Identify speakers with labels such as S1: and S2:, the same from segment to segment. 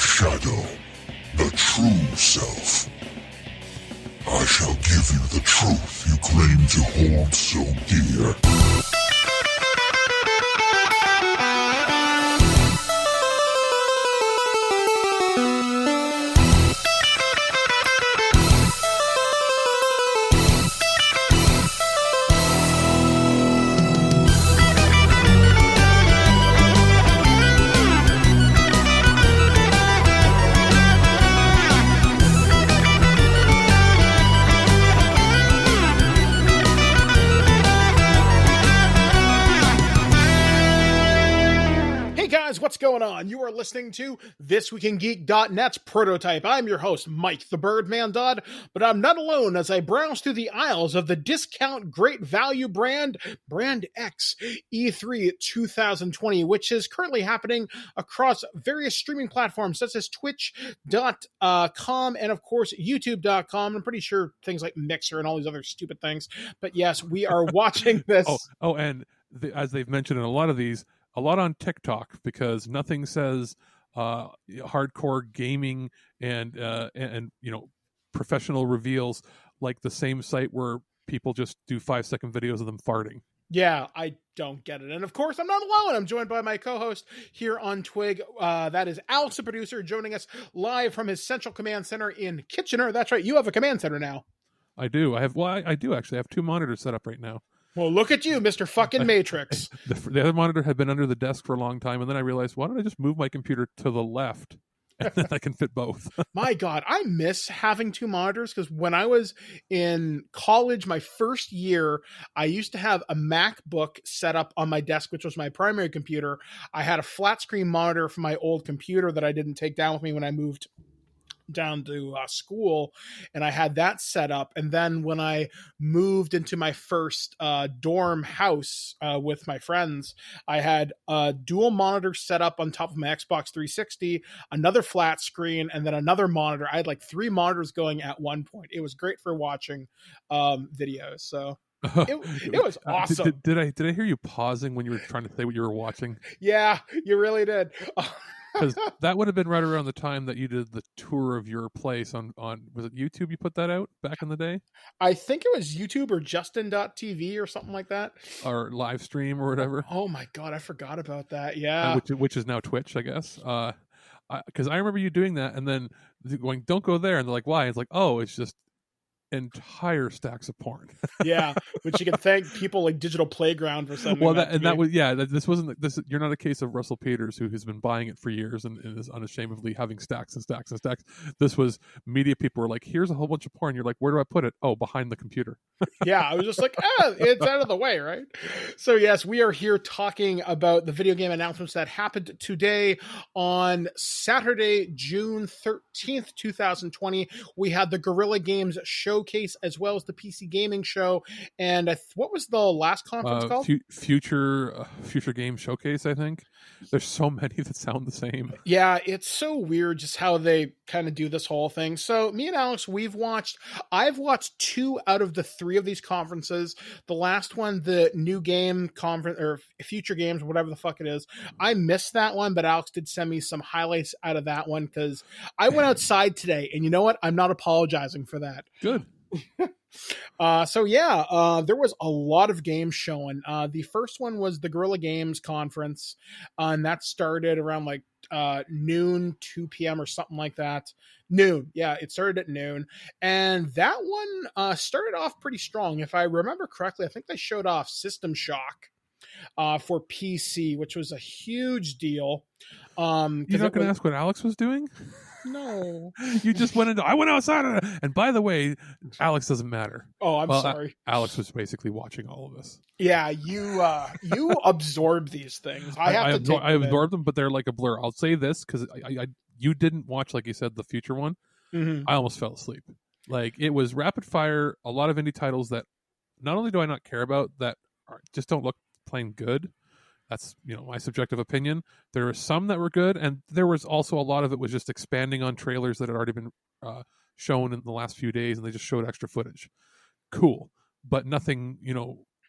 S1: shadow, the true self. I shall give you the truth you claim to hold so dear.
S2: What's going on? You are listening to ThisWeekInGeek.net's Prototype. I'm your host, Mike the Birdman Dodd, but I'm not alone as I browse through the aisles of the discount great value brand X E3 2020, which is currently happening across various streaming platforms such as Twitch.com and, of course, YouTube.com. I'm pretty sure things like Mixer and all these other stupid things. But yes, we are watching this.
S3: As they've mentioned in a lot of these, a lot on TikTok, because nothing says hardcore gaming and professional reveals like the same site where people just do 5-second videos of them farting.
S2: Yeah, I don't get it. And of course, I'm not alone. I'm joined by my co-host here on Twig. That is Alex, the producer, joining us live from his central command center in Kitchener. That's right. You have a command center now.
S3: I do. I do actually. I have 2 monitors set up right now.
S2: Well, look at you, Mr. fucking Matrix.
S3: The other monitor had been under the desk for a long time, and then I realized, why don't I just move my computer to the left? And then I can fit both.
S2: My God, I miss having 2 monitors, because when I was in college, my first year, I used to have a MacBook set up on my desk, which was my primary computer. I had a flat screen monitor for my old computer that I didn't take down with me when I moved down to school, and I had that set up. And then when I moved into my first dorm house with my friends, I had a dual monitor set up on top of my Xbox 360, another flat screen, and then another monitor. I had like 3 monitors going at one point. It was great for watching videos. So it was awesome.
S3: Did I hear you pausing when you were trying to say what you were watching?
S2: Yeah, you really did.
S3: Because that would have been right around the time that you did the tour of your place on was it YouTube you put that out back in the day?
S2: I think it was YouTube or Justin.tv or something like that.
S3: Or live stream or whatever.
S2: Oh my God, I forgot about that. Yeah.
S3: Which is now Twitch, I guess. Because I remember you doing that and then going, don't go there. And they're like, why? It's like, oh, it's just entire stacks of porn.
S2: Yeah, which you can thank people like Digital Playground for something.
S3: This wasn't this. You're not a case of Russell Peters, who has been buying it for years and is unashamedly having stacks and stacks and stacks. This was media people were like, here's a whole bunch of porn. You're like, where do I put it? Oh, behind the computer.
S2: Yeah, I was just like, it's out of the way, right? So yes, we are here talking about the video game announcements that happened today on Saturday, June 13th, 2020. We had the Guerrilla Games showcase as well as the PC Gaming Show. And what was the last conference called?
S3: Future Game Showcase, I think. There's so many that sound the same.
S2: Yeah, it's so weird just how they kind of do this whole thing. So me and Alex, I've watched 2 out of the 3 of these conferences. The last one, the new game conference or future games, whatever the fuck it is. I missed that one, but Alex did send me some highlights out of that one because I went outside today, and you know what? I'm not apologizing for that.
S3: Good.
S2: There was a lot of games showing. The first one was the Guerrilla Games conference, and that started around like noon, 2 p.m. or something like that. Noon. Yeah, it started at noon. And that one started off pretty strong. If I remember correctly, I think they showed off System Shock for PC, which was a huge deal.
S3: You're not going to ask what Alex was doing?
S2: No.
S3: You just I went outside. And by the way, Alex doesn't matter.
S2: Oh, I'm sorry.
S3: Alex was basically watching all of this.
S2: Yeah, you absorb these things. I
S3: absorb them, but they're like a blur. I'll say this because you didn't watch, like you said, the future one.
S2: Mm-hmm.
S3: I almost fell asleep. Like, it was rapid fire, a lot of indie titles that not only do I not care about, that just don't look plain good. That's, my subjective opinion. There were some that were good, and there was also a lot of it was just expanding on trailers that had already been shown in the last few days, and they just showed extra footage. Cool. But nothing,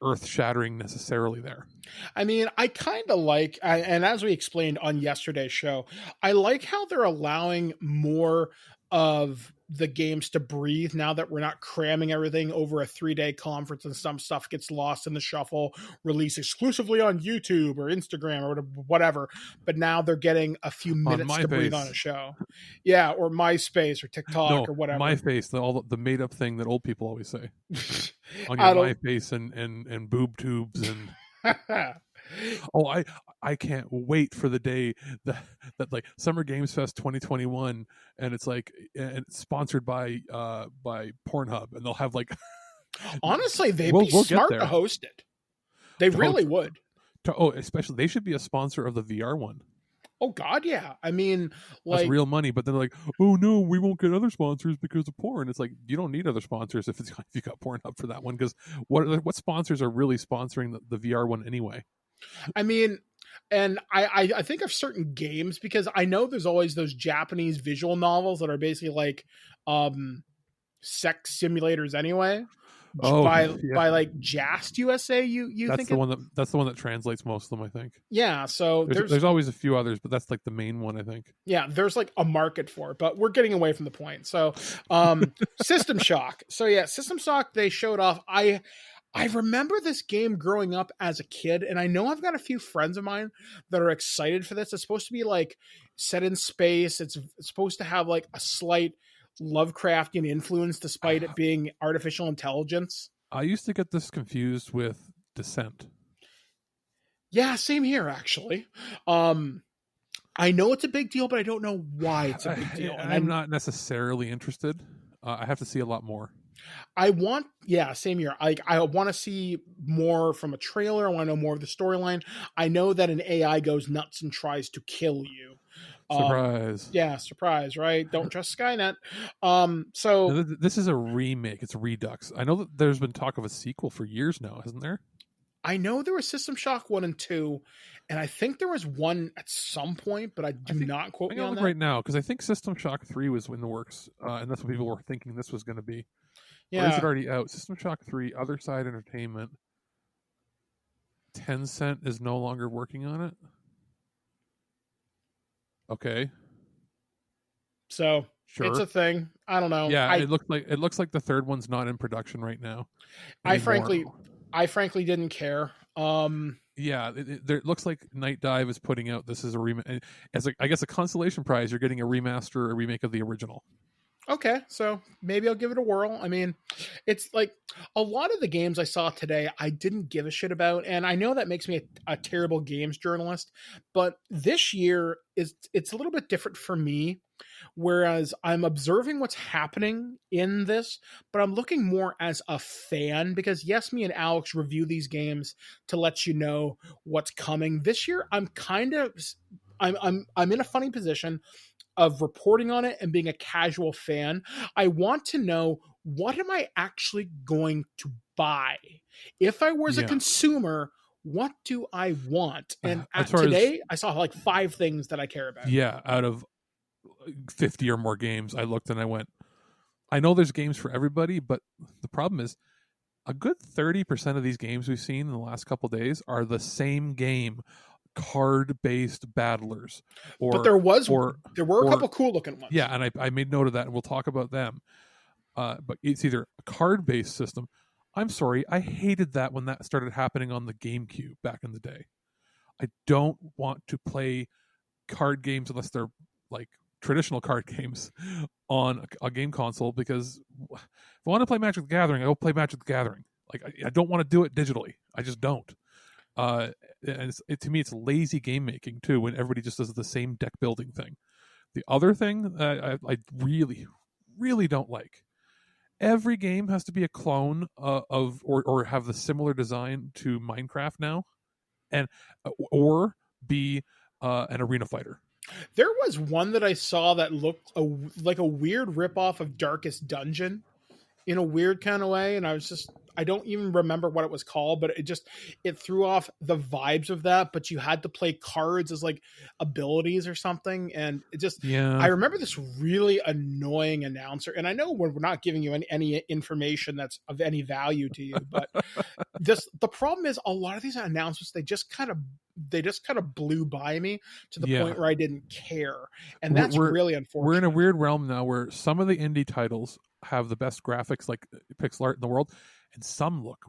S3: earth-shattering necessarily there.
S2: I mean, I kind of like, and as we explained on yesterday's show, I like how they're allowing more of the games to breathe now that we're not cramming everything over a 3-day conference and some stuff gets lost in the shuffle, released exclusively on YouTube or Instagram or whatever. But now they're getting a few minutes to breathe on a show. Yeah, or MySpace or TikTok or whatever.
S3: MySpace, the made-up thing that old people always say. On your MySpace and boob tubes and... Oh, I can't wait for the day that like Summer Games Fest 2021, and it's like, and it's sponsored by Pornhub, and they'll have like.
S2: Honestly, they'd be smart to host it. They really would.
S3: Especially they should be a sponsor of the VR one.
S2: Oh God, yeah. I mean, like,
S3: that's real money. But then they're like, oh no, we won't get other sponsors because of porn. It's like, you don't need other sponsors if you got Pornhub for that one, because what sponsors are really sponsoring the VR one anyway?
S2: I mean, and I think of certain games, because I know there's always those Japanese visual novels that are basically like sex simulators anyway. By like Jast USA, you
S3: that's
S2: think
S3: that's the one that translates most of them, I think.
S2: Yeah, so
S3: there's always a few others, but that's like the main one, I think.
S2: Yeah, there's like a market for it, but we're getting away from the point. So System Shock. So yeah, System Shock, they showed off. I remember this game growing up as a kid, and I know I've got a few friends of mine that are excited for this. It's supposed to be like set in space. It's supposed to have like a slight Lovecraftian influence despite it being artificial intelligence.
S3: I used to get this confused with Descent.
S2: Yeah, same here, actually. I know it's a big deal, but I don't know why it's a big deal. And
S3: I'm not necessarily interested. I have to see a lot more.
S2: Same here. I want to see more from a trailer. I want to know more of the storyline. I know that an AI goes nuts and tries to kill you.
S3: Surprise.
S2: Yeah, surprise, right? Don't trust Skynet. So
S3: this is a remake. It's Redux. I know that there's been talk of a sequel for years now, hasn't there?
S2: I know there was System Shock 1 and 2, and I think there was one at some point, but I do not quote me on that
S3: right now, because I think System Shock 3 was in the works, and that's what people were thinking this was going to be.
S2: Yeah.
S3: Or is it already out? System Shock 3, Other Side Entertainment. Tencent is no longer working on it. Okay.
S2: So
S3: sure.
S2: It's a thing. I don't know.
S3: Yeah, it looks like the third one's not in production right now.
S2: I frankly didn't care.
S3: Yeah, it looks like Night Dive is putting out this as a remake. As I guess a consolation prize, you're getting a remaster or remake of the original.
S2: Okay, so maybe I'll give it a whirl. I mean, it's like a lot of the games I saw today, I didn't give a shit about, and I know that makes me a terrible games journalist, but this year it's a little bit different for me, whereas I'm observing what's happening in this, but I'm looking more as a fan, because yes, me and Alex review these games to let you know what's coming. This year, I'm in a funny position of reporting on it and being a casual fan. I want to know, what am I actually going to buy? If I was a consumer, what do I want? And today, I saw like 5 things that I care about.
S3: Yeah, out of 50 or more games, I looked and I went, I know there's games for everybody, but the problem is a good 30% of these games we've seen in the last couple of days are the same game. Card-based battlers,
S2: but there were a couple cool looking ones.
S3: Yeah, and I made note of that, and we'll talk about them. But it's either a card-based system. I'm sorry, I hated that when that started happening on the GameCube back in the day. I don't want to play card games unless they're like traditional card games on a game console, because if I want to play Magic the Gathering, I go play Magic the Gathering. Like I don't want to do it digitally. I just don't. And to me, it's lazy game making too, when everybody just does the same deck building thing. The other thing that I really, really don't like, every game has to be a clone of or have the similar design to Minecraft now, and or be an arena fighter.
S2: There was one that I saw that looked like a weird ripoff of Darkest Dungeon in a weird kind of way, and I don't even remember what it was called, but it threw off the vibes of that. But you had to play cards as like abilities or something, and I remember this really annoying announcer. And I know we're not giving you any information that's of any value to you, but the problem is a lot of these announcements they just kind of blew by me to the point where I didn't care, and that's really unfortunate.
S3: We're in a weird realm now where some of the indie titles have the best graphics, like pixel art in the world, and some look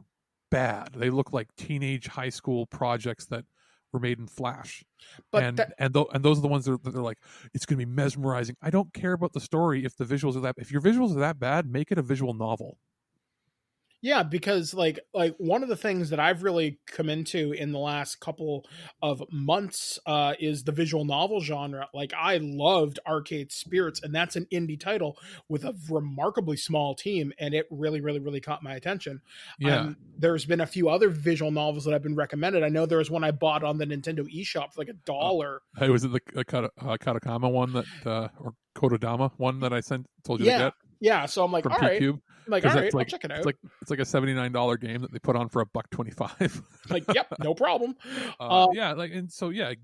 S3: bad. They look like teenage high school projects that were made in Flash. But and those are the ones that are like, it's going to be mesmerizing. I don't care about the story if the visuals are that. If your visuals are that bad, make it a visual novel.
S2: Yeah, because like one of the things that I've really come into in the last couple of months is the visual novel genre. Like I loved Arcade Spirits, and that's an indie title with a remarkably small team, and it really, really, really caught my attention.
S3: Yeah.
S2: There's been a few other visual novels that have been recommended. I know there was one I bought on the Nintendo eShop for like $1.
S3: Hey, was it the Katakama one that or Kodadama one that I told you to get?
S2: Yeah, so I'm like,
S3: from
S2: all right.
S3: P-Cube?
S2: I'm like, all right, I'll check it out.
S3: It's like a $79 game that they put on for $1.25.
S2: Like, yep, no problem.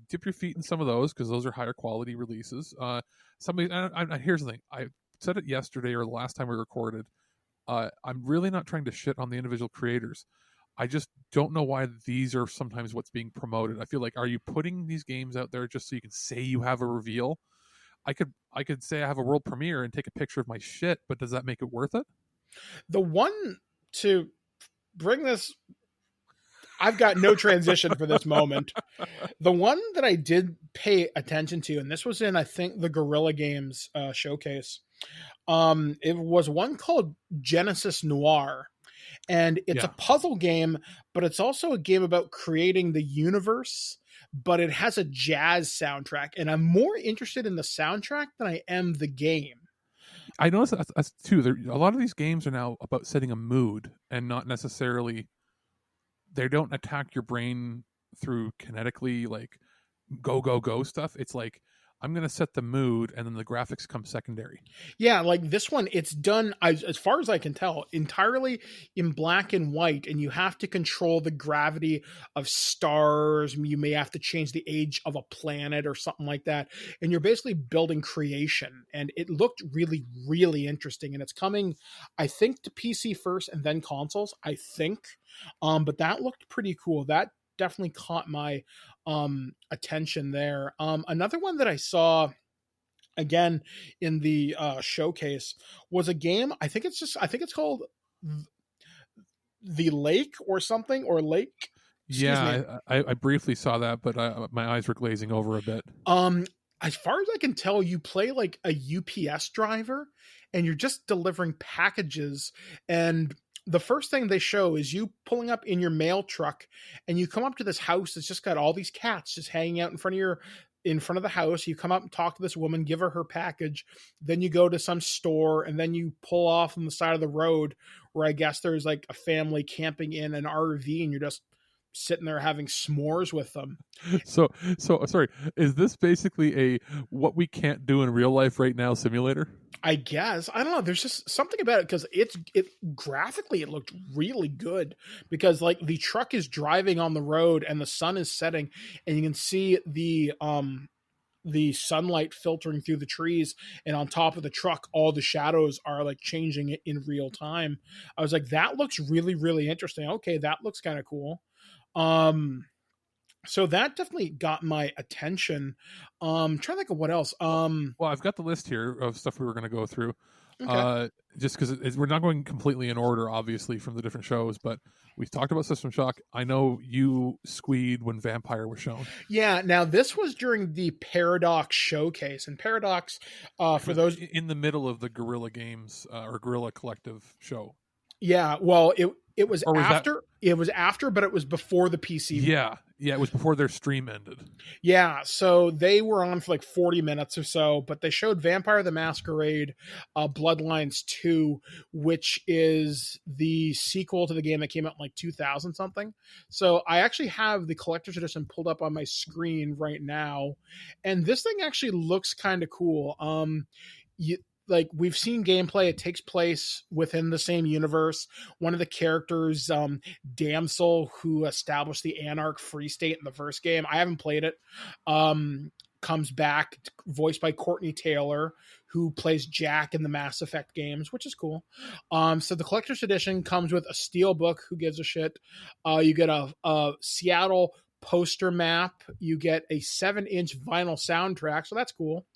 S3: Dip your feet in some of those because those are higher quality releases. Here's the thing. I said it yesterday or the last time we recorded. I'm really not trying to shit on the individual creators. I just don't know why these are sometimes what's being promoted. I feel like, are you putting these games out there just so you can say you have a reveal? I could say I have a world premiere and take a picture of my shit, but does that make it worth it?
S2: The one to bring this, I've got no transition for this moment. The one that I did pay attention to, and this was in, I think, the Guerrilla Games showcase. It was one called Genesis Noir. And it's a puzzle game, but it's also a game about creating the universe, but it has a jazz soundtrack. And I'm more interested in the soundtrack than I am the game.
S3: I noticed that's too. A lot of these games are now about setting a mood and not necessarily, they don't attack your brain through kinetically, like go stuff. It's like, I'm going to set the mood and then the graphics come secondary. Yeah,
S2: like this one, it's done, as far as I can tell, entirely in black and white, and you have to control the gravity of stars. You may have to change the age of a planet or something like that. And you're basically building creation. And it looked really, really interesting. And it's coming, I think, to PC first and then consoles, I think. But that looked pretty cool. That definitely caught my attention there. Another one that I saw again in the showcase was a game. I think it's called The Lake or something, or Lake.
S3: I briefly saw that, but my eyes were glazing over a bit.
S2: As far as I can tell, you play like a UPS driver and you're just delivering packages, and the first thing they show is you pulling up in your mail truck, and you come up to this house that's just got all these cats just hanging out in front of the house. You come up and talk to this woman, give her package. Then you go to some store, and then you pull off on the side of the road where I guess there's like a family camping in an RV, and you're just sitting there having s'mores with them.
S3: So sorry, is this basically a what we can't do in real life right now simulator?
S2: I guess. I don't know. There's just something about it because it graphically it looked really good, because like the truck is driving on the road and the sun is setting, and you can see the sunlight filtering through the trees, and on top of the truck all the shadows are like changing it in real time. I was like, that looks really, really interesting. Okay, that looks kind of cool. So that definitely got my attention. Trying to think of what else.
S3: Well, I've got the list here of stuff we were going to go through.
S2: Okay.
S3: Just because we're not going completely in order, obviously, from the different shows, but we've talked about System Shock. I know you squeed when Vampire was shown.
S2: Yeah. Now this was during the Paradox showcase, and Paradox, for those
S3: in the middle of the Guerrilla Games or Guerrilla Collective show.
S2: Yeah. Well, it was after. It was after, but it was before the PC.
S3: Yeah, it was before their stream ended.
S2: Yeah, so they were on for like 40 minutes or so, but they showed Vampire the Masquerade Bloodlines 2, which is the sequel to the game that came out in like 2000 something. So I actually have the collector's edition pulled up on my screen right now, and this thing actually looks kind of cool. like we've seen gameplay. It takes place within the same universe. One of the characters, Damsel, who established the Anarch Free State in the first game, I haven't played it, comes back, voiced by Courtney Taylor, who plays Jack in the Mass Effect games, which is cool. So the collector's edition comes with a steel book. Who gives a shit? You get a Seattle poster map. You get a 7-inch vinyl soundtrack, so that's cool.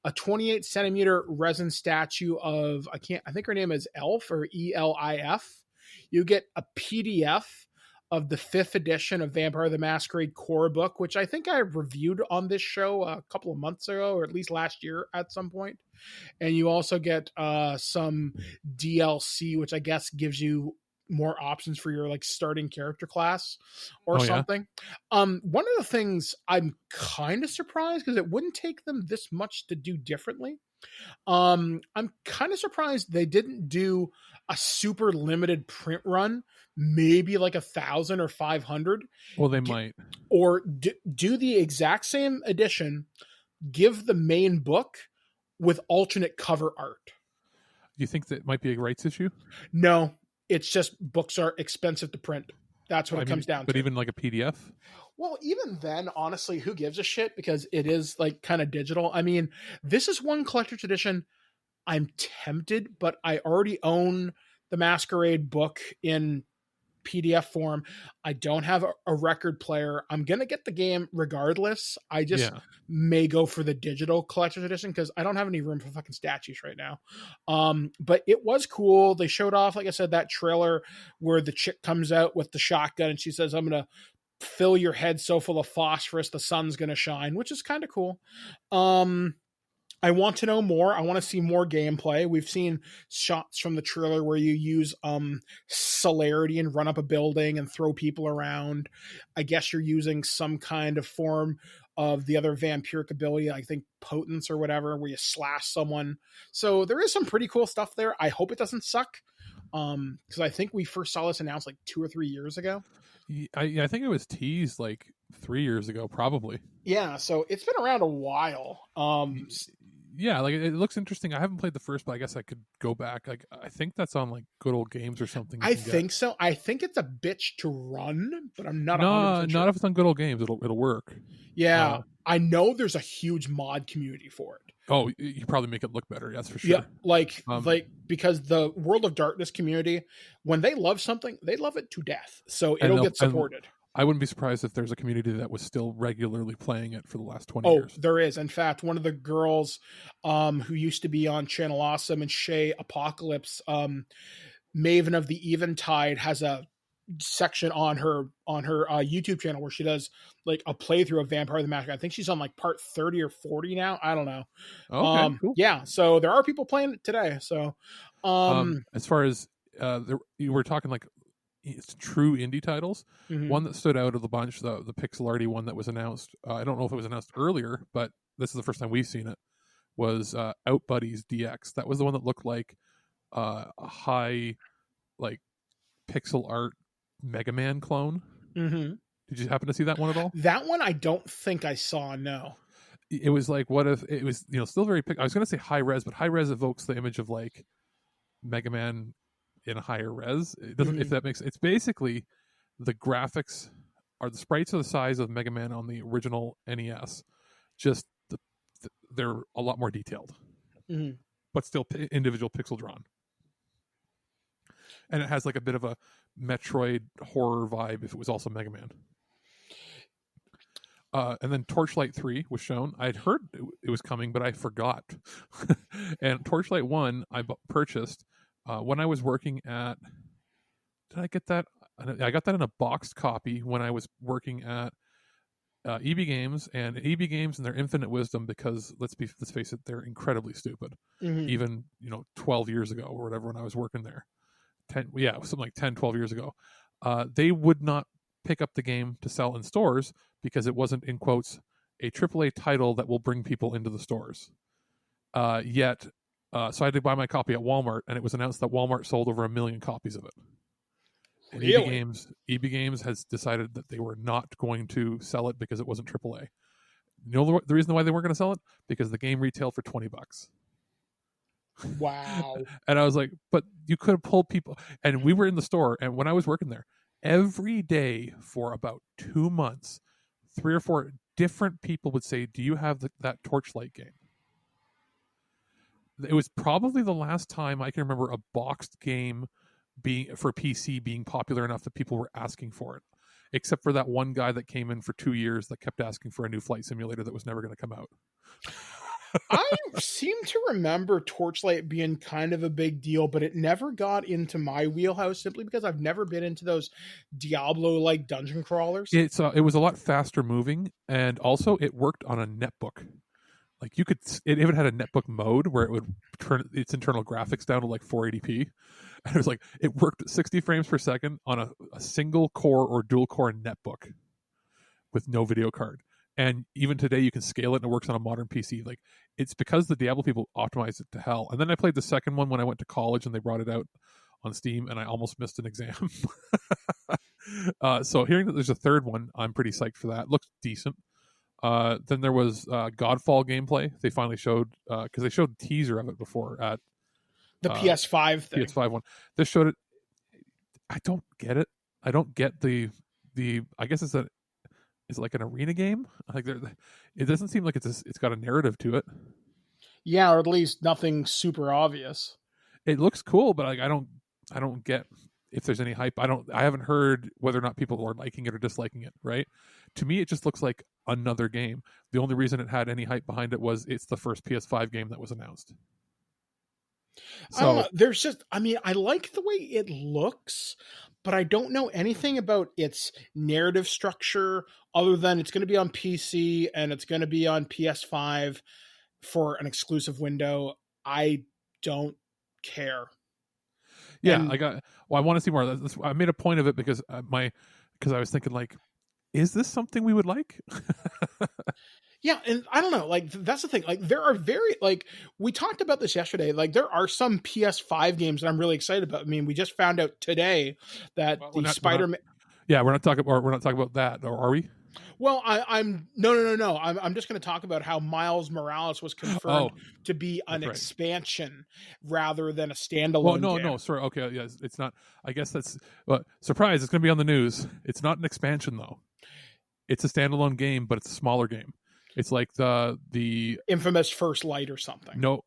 S2: A 28 centimeter resin statue of, I think her name is Elf or ELIF. You get a PDF of the 5th edition of Vampire the Masquerade core book, which I think I reviewed on this show a couple of months ago, or at least last year at some point. And you also get some DLC, which I guess gives you more options for your like starting character class or something. Yeah. One of the things I'm kind of surprised, because it wouldn't take them this much to do differently. I'm kind of surprised they didn't do a super limited print run, maybe like 1,000 or 500.
S3: Well, they might.
S2: Or do the exact same edition, give the main book with alternate cover art.
S3: Do you think that might be a rights issue?
S2: No. It's just books are expensive to print. That's what it comes down to.
S3: But even like a PDF?
S2: Well, even then, honestly, who gives a shit? Because it is like kind of digital. I mean, this is one collector's edition. I'm tempted, but I already own the Masquerade book in PDF form. I don't have a record player. I'm going to get the game regardless. I just may go for the digital collector's edition because I don't have any room for fucking statues right now. But it was cool. They showed off, like I said, that trailer where the chick comes out with the shotgun and she says, I'm going to fill your head so full of phosphorus the sun's going to shine, which is kind of cool. I want to know more. I want to see more gameplay. We've seen shots from the trailer where you use celerity and run up a building and throw people around. I guess you're using some kind of form of the other vampiric ability, I think potence or whatever, where you slash someone. So there is some pretty cool stuff there. I hope it doesn't suck, because I think we first saw this announced like 2 or 3 years ago.
S3: I think it was teased like 3 years ago, probably.
S2: Yeah, so it's been around a while.
S3: Yeah, like it looks interesting. I haven't played the first, but I guess I could go back. Like I think that's on like Good Old Games or something.
S2: I think so. I think it's a bitch to run, but I'm not.
S3: No,
S2: sure.
S3: Not if it's on Good Old Games. It'll work.
S2: Yeah, I know there's a huge mod community for it.
S3: Oh, you probably make it look better. That's for sure.
S2: Yeah, like because the World of Darkness community, when they love something, they love it to death. So it'll get supported.
S3: I wouldn't be surprised if there's a community that was still regularly playing it for the last 20 years.
S2: Oh, there is. In fact, one of the girls who used to be on Channel Awesome and Shay Apocalypse, Maven of the Eventide, has a section on her YouTube channel where she does like a playthrough of Vampire the Masquerade. I think she's on like part 30 or 40 now. I don't know.
S3: Okay, cool.
S2: Yeah, so there are people playing it today. So
S3: as far as you were talking like it's true indie titles. Mm-hmm. One that stood out of the bunch, the pixel arty one that was announced. I don't know if it was announced earlier, but this is the first time we've seen it. Was Out Buddies DX. That was the one that looked like a high, like pixel art Mega Man clone.
S2: Mm-hmm.
S3: Did you happen to see that one at all?
S2: That one I don't think I saw. No.
S3: It was like, what if it was still very. I was going to say high res, but high res evokes the image of like Mega Man in a higher res. It doesn't. Mm-hmm. If that makes it's basically the graphics are the sprites are the size of Mega Man on the original NES, just they're a lot more detailed,
S2: mm-hmm.
S3: but still individual pixel drawn, and it has like a bit of a Metroid horror vibe if it was also Mega Man. And then Torchlight 3 was shown. I'd heard it was coming, but I forgot. And Torchlight 1 I purchased when I was working at... Did I get that? I got that in a boxed copy when I was working at EB Games. And EB Games and their infinite wisdom, because let's face it, they're incredibly stupid.
S2: Mm-hmm.
S3: Even 12 years ago or whatever when I was working there. Something like 10, 12 years ago. They would not pick up the game to sell in stores because it wasn't, in quotes, a AAA title that will bring people into the stores. So I had to buy my copy at Walmart, and it was announced that Walmart sold over 1 million copies of it. And
S2: really?
S3: EB Games has decided that they were not going to sell it because it wasn't AAA. You know the reason why they weren't going to sell it? Because the game retailed for $20.
S2: Wow.
S3: And I was like, but you could have pulled people. And we were in the store, and when I was working there, every day for about 2 months, 3 or 4 different people would say, do you have that Torchlight game? It was probably the last time I can remember a boxed game being for PC being popular enough that people were asking for it, except for that one guy that came in for 2 years that kept asking for a new flight simulator that was never going to come out.
S2: I seem to remember Torchlight being kind of a big deal, but it never got into my wheelhouse simply because I've never been into those Diablo-like dungeon crawlers.
S3: It was a lot faster moving, and also it worked on a netbook. Like you could, it even had a netbook mode where it would turn its internal graphics down to like 480p, and it was like it worked at 60 frames per second on a single core or dual core netbook with no video card. And even today, you can scale it, and it works on a modern PC. Like it's because the Diablo people optimized it to hell. And then I played the second one when I went to college, and they brought it out on Steam, and I almost missed an exam. So hearing that there's a third one, I'm pretty psyched for that. Looks decent. Then there was Godfall gameplay. They finally showed because they showed a teaser of it before at
S2: the PS5 thing.
S3: PS5 one. This showed it. I don't get it. I don't get the. I guess it's like an arena game. Like it doesn't seem like it's got a narrative to it.
S2: Yeah, or at least nothing super obvious.
S3: It looks cool, but like I don't get if there's any hype. I haven't heard whether or not people are liking it or disliking it, right? To me, it just looks like another game. The only reason it had any hype behind it was it's the first PS5 game that was announced. So
S2: there's just, I mean, I like the way it looks, but I don't know anything about its narrative structure other than it's going to be on PC and it's going to be on PS5 for an exclusive window. I don't care.
S3: Yeah, I want to see more. I made a point of it because I was thinking like, is this something we would like?
S2: Yeah, and I don't know, like that's the thing. Like there are we talked about this yesterday. Like there are some PS5 games that I'm really excited about. I mean, we just found out today that Spider-Man.
S3: We're not talking about that, or are we?
S2: Well, I'm no. I'm just going to talk about how Miles Morales was confirmed to be an expansion rather than a standalone.
S3: Well, no, sorry. Okay, yeah, it's not. I guess that's surprise. It's going to be on the news. It's not an expansion though. It's a standalone game, but it's a smaller game. It's like the
S2: infamous First Light or something.
S3: No,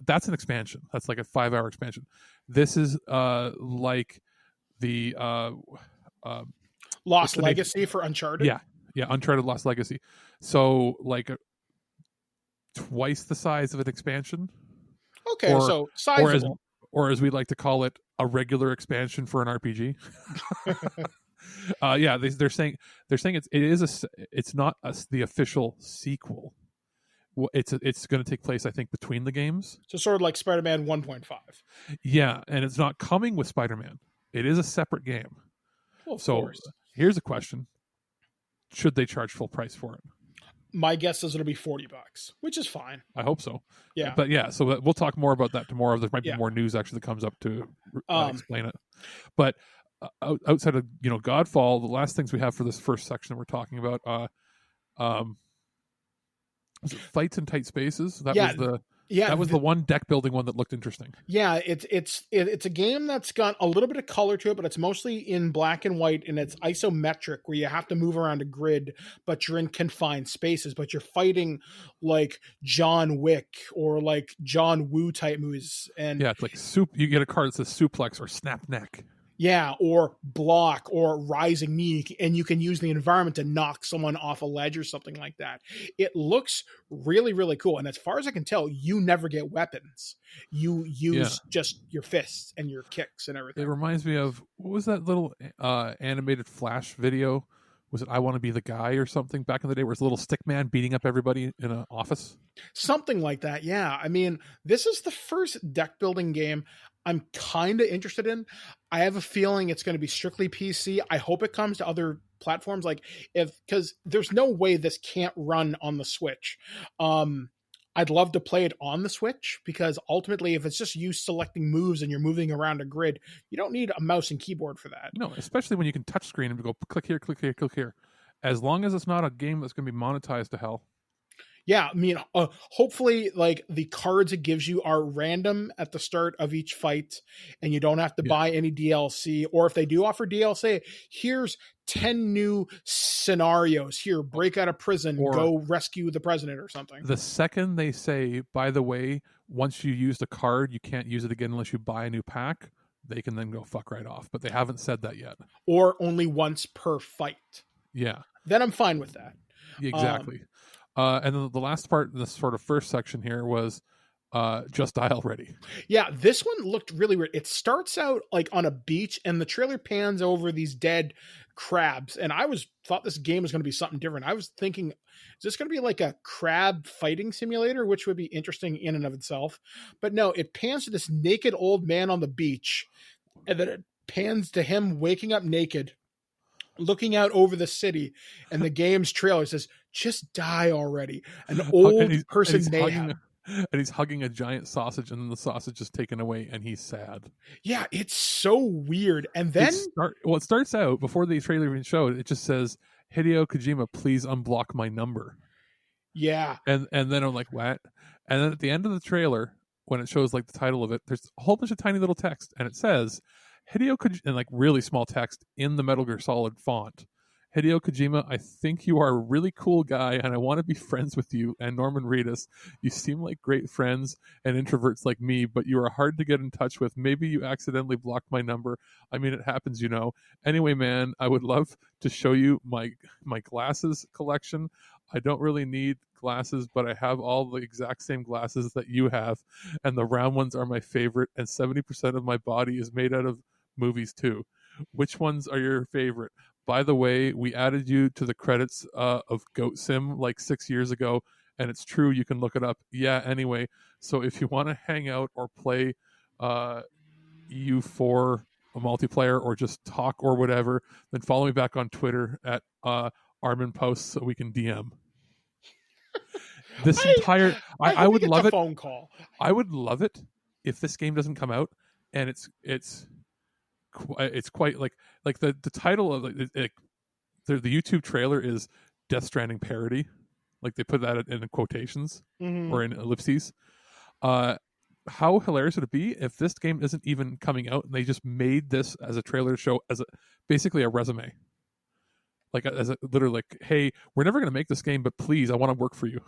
S3: that's an expansion. That's like a 5-hour expansion. This is like the
S2: Lost Legacy for Uncharted.
S3: Yeah, Uncharted Lost Legacy. So like twice the size of an expansion.
S2: Okay, so sizable.
S3: Or as we like to call it, a regular expansion for an RPG. Yeah, they're saying it's not the official sequel. It's going to take place, I think, between the games.
S2: So sort of like Spider-Man 1.5.
S3: Yeah, and it's not coming with Spider-Man. It is a separate game.
S2: Well, of course.
S3: Here's a question: should they charge full price for it?
S2: My guess is it'll be $40, which is fine.
S3: I hope so.
S2: Yeah,
S3: but yeah, so we'll talk more about that tomorrow. There might be more news actually that comes up to explain it. But outside of Godfall, the last things we have for this first section that we're talking about, was it fights in tight spaces? That was the one deck building one that looked interesting.
S2: Yeah, it's a game that's got a little bit of color to it, but it's mostly in black and white, and it's isometric where you have to move around a grid, but you're in confined spaces, but you're fighting like John Wick or like John Woo type movies. And
S3: yeah, it's like you get a card that says suplex or snap neck.
S2: Yeah, or block or rising knee, and you can use the environment to knock someone off a ledge or something like that. It looks really, really cool. And as far as I can tell, you never get weapons. You use just your fists and your kicks and everything.
S3: It reminds me of, what was that little animated Flash video? Was it I Want to Be the Guy or something back in the day where it's a little stick man beating up everybody in an office?
S2: Something like that, yeah. I mean, this is the first deck building game I'm kind of interested in. I have a feeling it's going to be strictly PC. I hope it comes to other platforms, because there's no way this can't run on the Switch. I'd love to play it on the Switch because ultimately, if it's just you selecting moves and you're moving around a grid, you don't need a mouse and keyboard for that.
S3: No, especially when you can touch screen and go click here, click here, click here. As long as it's not a game that's going to be monetized to hell.
S2: Yeah, I mean, hopefully, like the cards it gives you are random at the start of each fight, and you don't have to buy any DLC. Or if they do offer DLC, here's 10 new scenarios. Here, break out of prison,
S3: Or
S2: go rescue the president, or something.
S3: the second they say, by the way, once you use the card, you can't use it again unless you buy a new pack, they can then go fuck right off. But they haven't said that yet.
S2: Or only once per fight.
S3: Yeah,
S2: Then I'm fine with that.
S3: exactly. And then the last part in this sort of first section here was just die already.
S2: Yeah, this one looked really weird. It starts out like on a beach, and the trailer pans over these dead crabs. And I thought this game was going to be something different. I was thinking, is this going to be like a crab fighting simulator, which would be interesting in and of itself? But no, it pans to this naked old man on the beach, and then it pans to him waking up naked, looking out over the city, and the game's trailer says, "Just die already." An old person mayhem.
S3: And he's hugging a giant sausage, and then the sausage is taken away, and he's sad.
S2: Yeah, it's so weird. And then
S3: it starts out before the trailer even showed. It just says, "Hideo Kojima, please unblock my number."
S2: Yeah,
S3: and then I'm like, what? And then at the end of the trailer, when it shows like the title of it, there's a whole bunch of tiny little text, and it says, "Hideo Kojima," in like really small text in the Metal Gear Solid font. "Hideo Kojima, I think you are a really cool guy, and I want to be friends with you and Norman Reedus. You seem like great friends and introverts like me, but you are hard to get in touch with. Maybe you accidentally blocked my number. I mean, it happens, you know. Anyway, man, I would love to show you my glasses collection. I don't really need glasses, but I have all the exact same glasses that you have, and the round ones are my favorite, and 70% of my body is made out of movies too. Which ones are your favorite? By the way, we added you to the credits of Goat Sim like 6 years ago, and it's true. You can look it up. Yeah, anyway, so if you want to hang out or play EU4 a multiplayer or just talk or whatever, then follow me back on Twitter at Armin Posts so we can DM." This entire... I would love it.
S2: Phone call.
S3: I would love it if this game doesn't come out, and it's quite like the title of the YouTube trailer is Death Stranding parody, like they put that in quotations or in ellipses. How hilarious would it be if this game isn't even coming out and they just made this as a trailer show, as basically a resume, like as a literally like, hey, we're never going to make this game, but please, I want to work for you.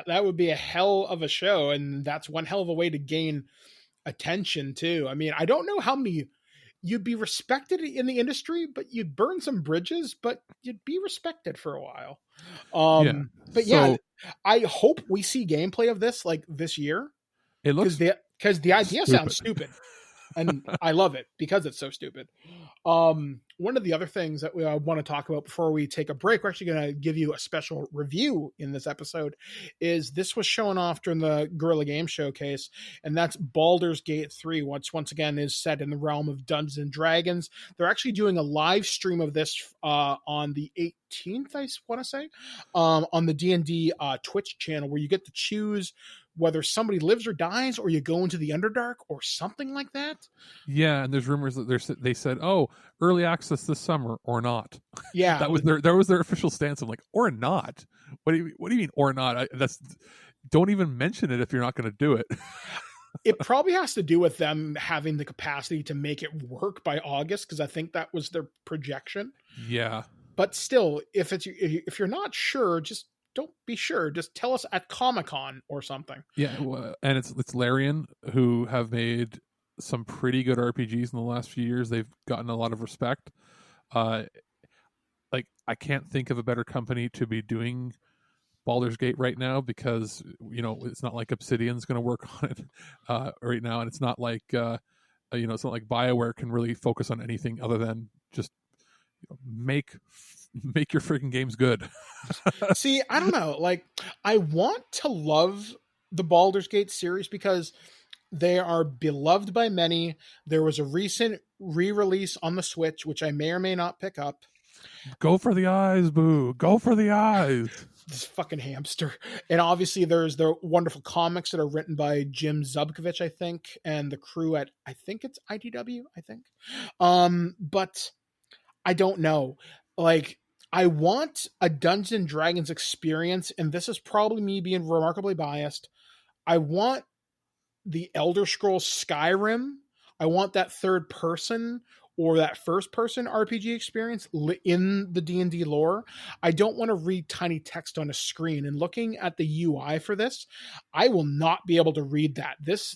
S2: That would be a hell of a show, and that's one hell of a way to gain attention too. I mean, I don't know how many you'd be respected in the industry, but you'd burn some bridges, but you'd be respected for a while. I hope we see gameplay of this like this year.
S3: It looks
S2: because the idea sounds stupid, and I love it because it's so stupid. One of the other things that we want to talk about before we take a break, we're actually going to give you a special review in this episode, is this was shown off during the Guerrilla Game Showcase, and that's Baldur's Gate 3, which once again is set in the realm of Dungeons and Dragons. They're actually doing a live stream of this on the 18th, I want to say, on the D&D Twitch channel, where you get to choose whether somebody lives or dies, or you go into the Underdark or something like that.
S3: Yeah, and there's rumors that they said, "Oh, early access this summer or not."
S2: Yeah,
S3: that was their official stance. I'm like, or not? What do you mean or not? Don't even mention it if you're not going to do it.
S2: It probably has to do with them having the capacity to make it work by August, because I think that was their projection.
S3: Yeah,
S2: but still, if you're not sure, just don't be sure. Just tell us at Comic-Con or something.
S3: Yeah, and it's Larian, who have made some pretty good RPGs in the last few years. They've gotten a lot of respect. Like, I can't think of a better company to be doing Baldur's Gate right now, because it's not like Obsidian's going to work on it right now, and it's not like it's not like BioWare can really focus on anything other than just make your freaking games good.
S2: See, I don't know. Like, I want to love the Baldur's Gate series because they are beloved by many. There was a recent re-release on the Switch, which I may or may not pick up.
S3: Go for the eyes, boo. Go for the eyes.
S2: This fucking hamster. And obviously there's the wonderful comics that are written by Jim Zubkovich, I think, and the crew at, I think it's IDW, I think. But I don't know. Like, I want a Dungeons and Dragons experience, and this is probably me being remarkably biased. I want the Elder Scrolls Skyrim. I want that third person or that first person RPG experience in the D&D lore. I don't want to read tiny text on a screen. And looking at the UI for this, I will not be able to read that. This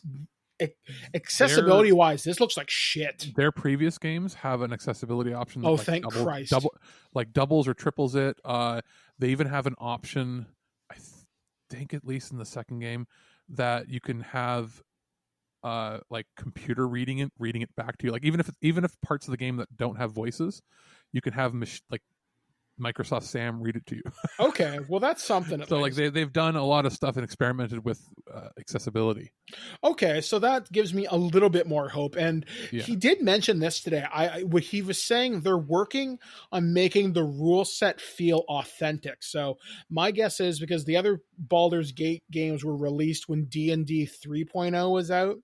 S2: accessibility wise, this looks like shit.
S3: Their previous games have an accessibility option.
S2: Oh, like thank Christ.
S3: Doubles or triples it. They even have an option, I think at least in the second game, that you can have like computer reading it back to you. Like even if parts of the game that don't have voices, you can have like Microsoft Sam read it to you.
S2: Okay, well that's something.
S3: So like they've done a lot of stuff and experimented with accessibility.
S2: Okay, so that gives me a little bit more hope. And he did mention this today. He was saying they're working on making the rule set feel authentic. So my guess is because the other Baldur's Gate games were released when D&D 3.0 was out,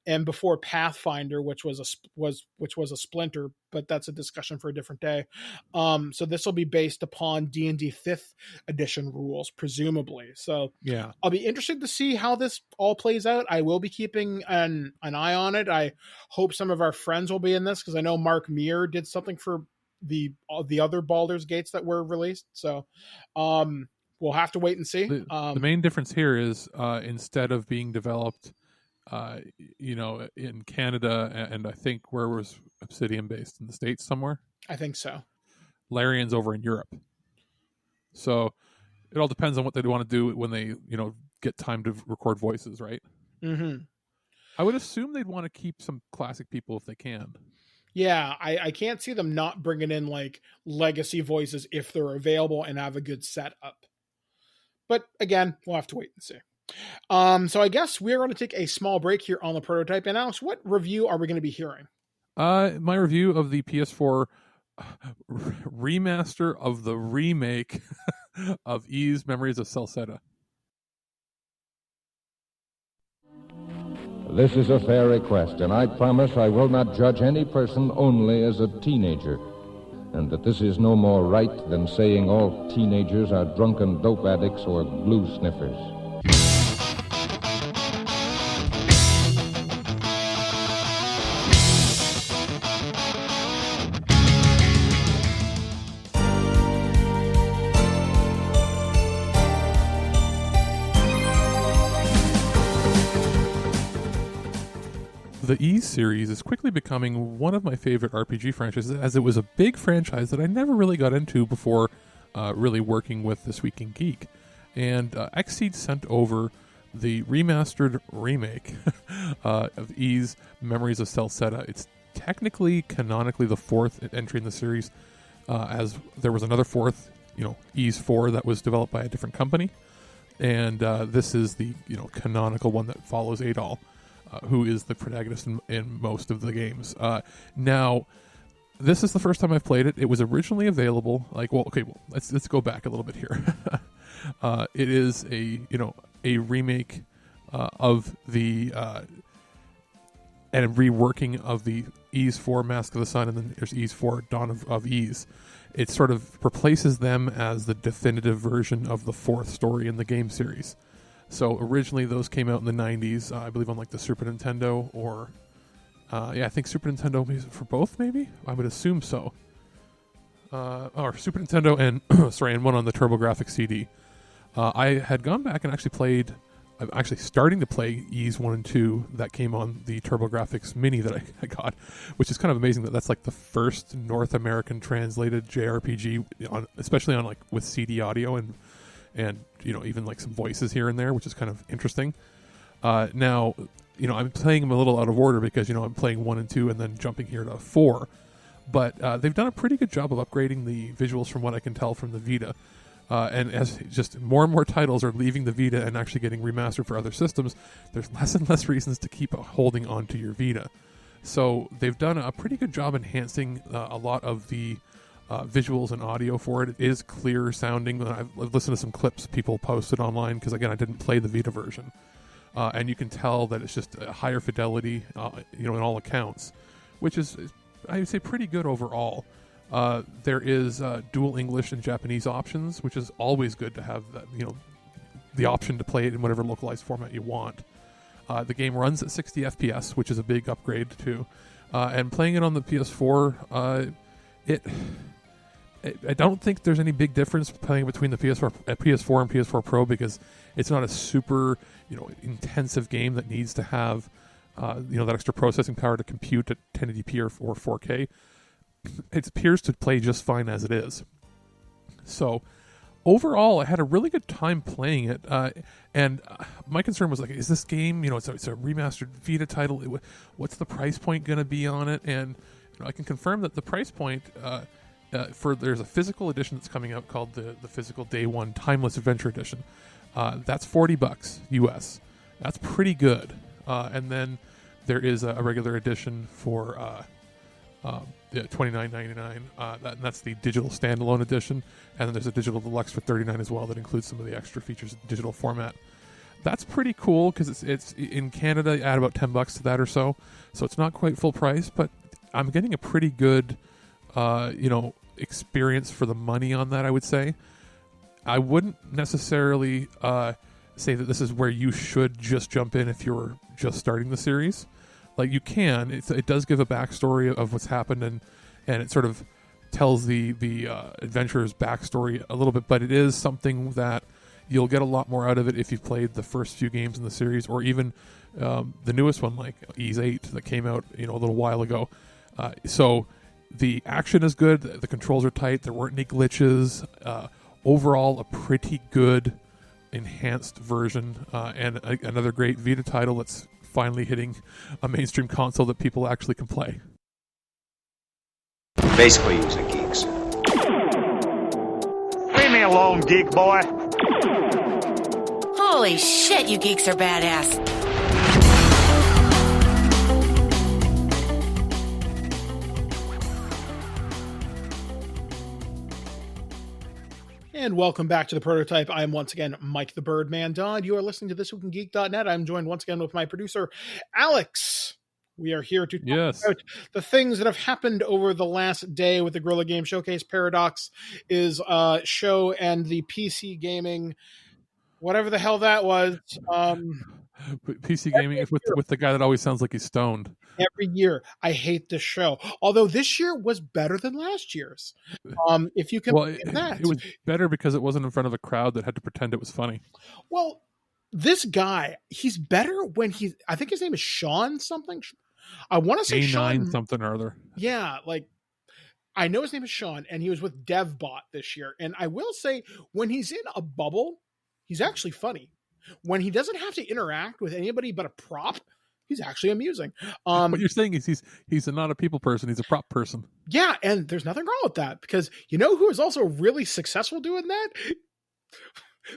S2: and before Pathfinder, which was a splinter, but that's a discussion for a different day. So this will be based upon D&D 5th edition rules, presumably. So
S3: yeah,
S2: I'll be interested to see how this all plays out. I will be keeping an eye on it. I hope some of our friends will be in this, because I know Mark Meir did something for the other Baldur's Gates that were released. So we'll have to wait and see.
S3: The main difference here is instead of being developed in Canada, and I think where was Obsidian based, in the States somewhere?
S2: I think so.
S3: Larian's over in Europe. So it all depends on what they want to do when they, get time to record voices, right?
S2: Mm-hmm.
S3: I would assume they'd want to keep some classic people if they can.
S2: Yeah, I can't see them not bringing in like legacy voices if they're available and have a good setup. But again, we'll have to wait and see. So I guess we're going to take a small break here on the prototype. And Alex, what review are we going to be hearing?
S3: My review of the PS4 remaster of the remake of Ys Memories of Celceta.
S4: This is a fair request, and I promise I will not judge any person only as a teenager, and that this is no more right than saying all teenagers are drunken dope addicts or glue sniffers.
S3: The Ys series is quickly becoming one of my favorite RPG franchises, as it was a big franchise that I never really got into before really working with This Week in Geek. And Xseed sent over the remastered remake of Ys Memories of Celceta. It's technically, canonically, the fourth entry in the series, as there was another fourth, Ys 4 that was developed by a different company. And this is the canonical one that follows Adol, who is the protagonist in most of the games. Now, this is the first time I've played it. It was originally available. Let's go back a little bit here. It is a remake of the and a reworking of the Ys 4 Mask of the Sun, and then there's Ys 4 Dawn of Ys. It sort of replaces them as the definitive version of the fourth story in the game series. So originally those came out in the 90s, I believe on like the Super Nintendo or, I think Super Nintendo for both maybe? I would assume so. Or Super Nintendo and, and one on the TurboGrafx CD. I had gone back and I'm actually starting to play Ys 1 and 2 that came on the TurboGrafx Mini that I got, which is kind of amazing that that's like the first North American translated JRPG, especially on like with CD audio and even like some voices here and there, which is kind of interesting. Now, I'm playing them a little out of order because, I'm playing 1 and 2 and then jumping here to 4. But they've done a pretty good job of upgrading the visuals from what I can tell from the Vita. And as just more and more titles are leaving the Vita and actually getting remastered for other systems, there's less and less reasons to keep holding on to your Vita. So they've done a pretty good job enhancing a lot of the visuals and audio for it. It is clear sounding. I've listened to some clips people posted online because, again, I didn't play the Vita version. And you can tell that it's just a higher fidelity, in all accounts, which is, I would say, pretty good overall. There is dual English and Japanese options, which is always good to have that, the option to play it in whatever localized format you want. The game runs at 60 FPS, which is a big upgrade too. And playing it on the PS4, I don't think there's any big difference playing between the PS4 and PS4 Pro, because it's not a super, intensive game that needs to have, that extra processing power to compute at 1080p or 4K. It appears to play just fine as it is. So overall, I had a really good time playing it. And my concern was is this game, it's a remastered Vita title. What's the price point going to be on it? And I can confirm that the price point, there's a physical edition that's coming out called the Physical Day One Timeless Adventure Edition. That's $40 US. That's pretty good. And then there is a regular edition for $29.99. That's the digital standalone edition. And then there's a digital deluxe for $39 as well that includes some of the extra features in digital format. That's pretty cool because it's in Canada. Add about $10 to that or so. So it's not quite full price, but I'm getting a pretty good, experience for the money on that, I would say. I wouldn't necessarily say that this is where you should just jump in if you're just starting the series. You can. It does give a backstory of what's happened, and it sort of tells the adventurer's backstory a little bit, but it is something that you'll get a lot more out of it if you've played the first few games in the series, or even the newest one like Xseed that came out a little while ago. So the action is good, the controls are tight, there weren't any glitches. Overall, a pretty good enhanced version, and another great Vita title that's finally hitting a mainstream console that people actually can play.
S5: Basically using geeks.
S6: Leave me alone, geek boy.
S7: Holy shit, you geeks are badass.
S2: And welcome back to the Prototype. I am once again Mike the Birdman Dodd. You are listening to ThisWeekInGeek.net. I'm joined once again with my producer, Alex. We are here to talk about the things that have happened over the last day with the Guerrilla Game Showcase. Paradox is show, and the PC gaming, whatever the hell that was.
S3: PC gaming is with the guy that always sounds like he's stoned.
S2: Every year, I hate this show. Although this year was better than last year's. If you can that.
S3: It was better because it wasn't in front of a crowd that had to pretend it was funny.
S2: Well, this guy, he's better when I think his name is Sean something. I want to say
S3: A9
S2: Sean
S3: something or other.
S2: Yeah, I know his name is Sean, and he was with DevBot this year. And I will say, when he's in a bubble, he's actually funny. When he doesn't have to interact with anybody but a prop, he's actually amusing.
S3: What you're saying is he's not a people person, he's a prop person.
S2: Yeah, and there's nothing wrong with that, because you know who is also really successful doing that?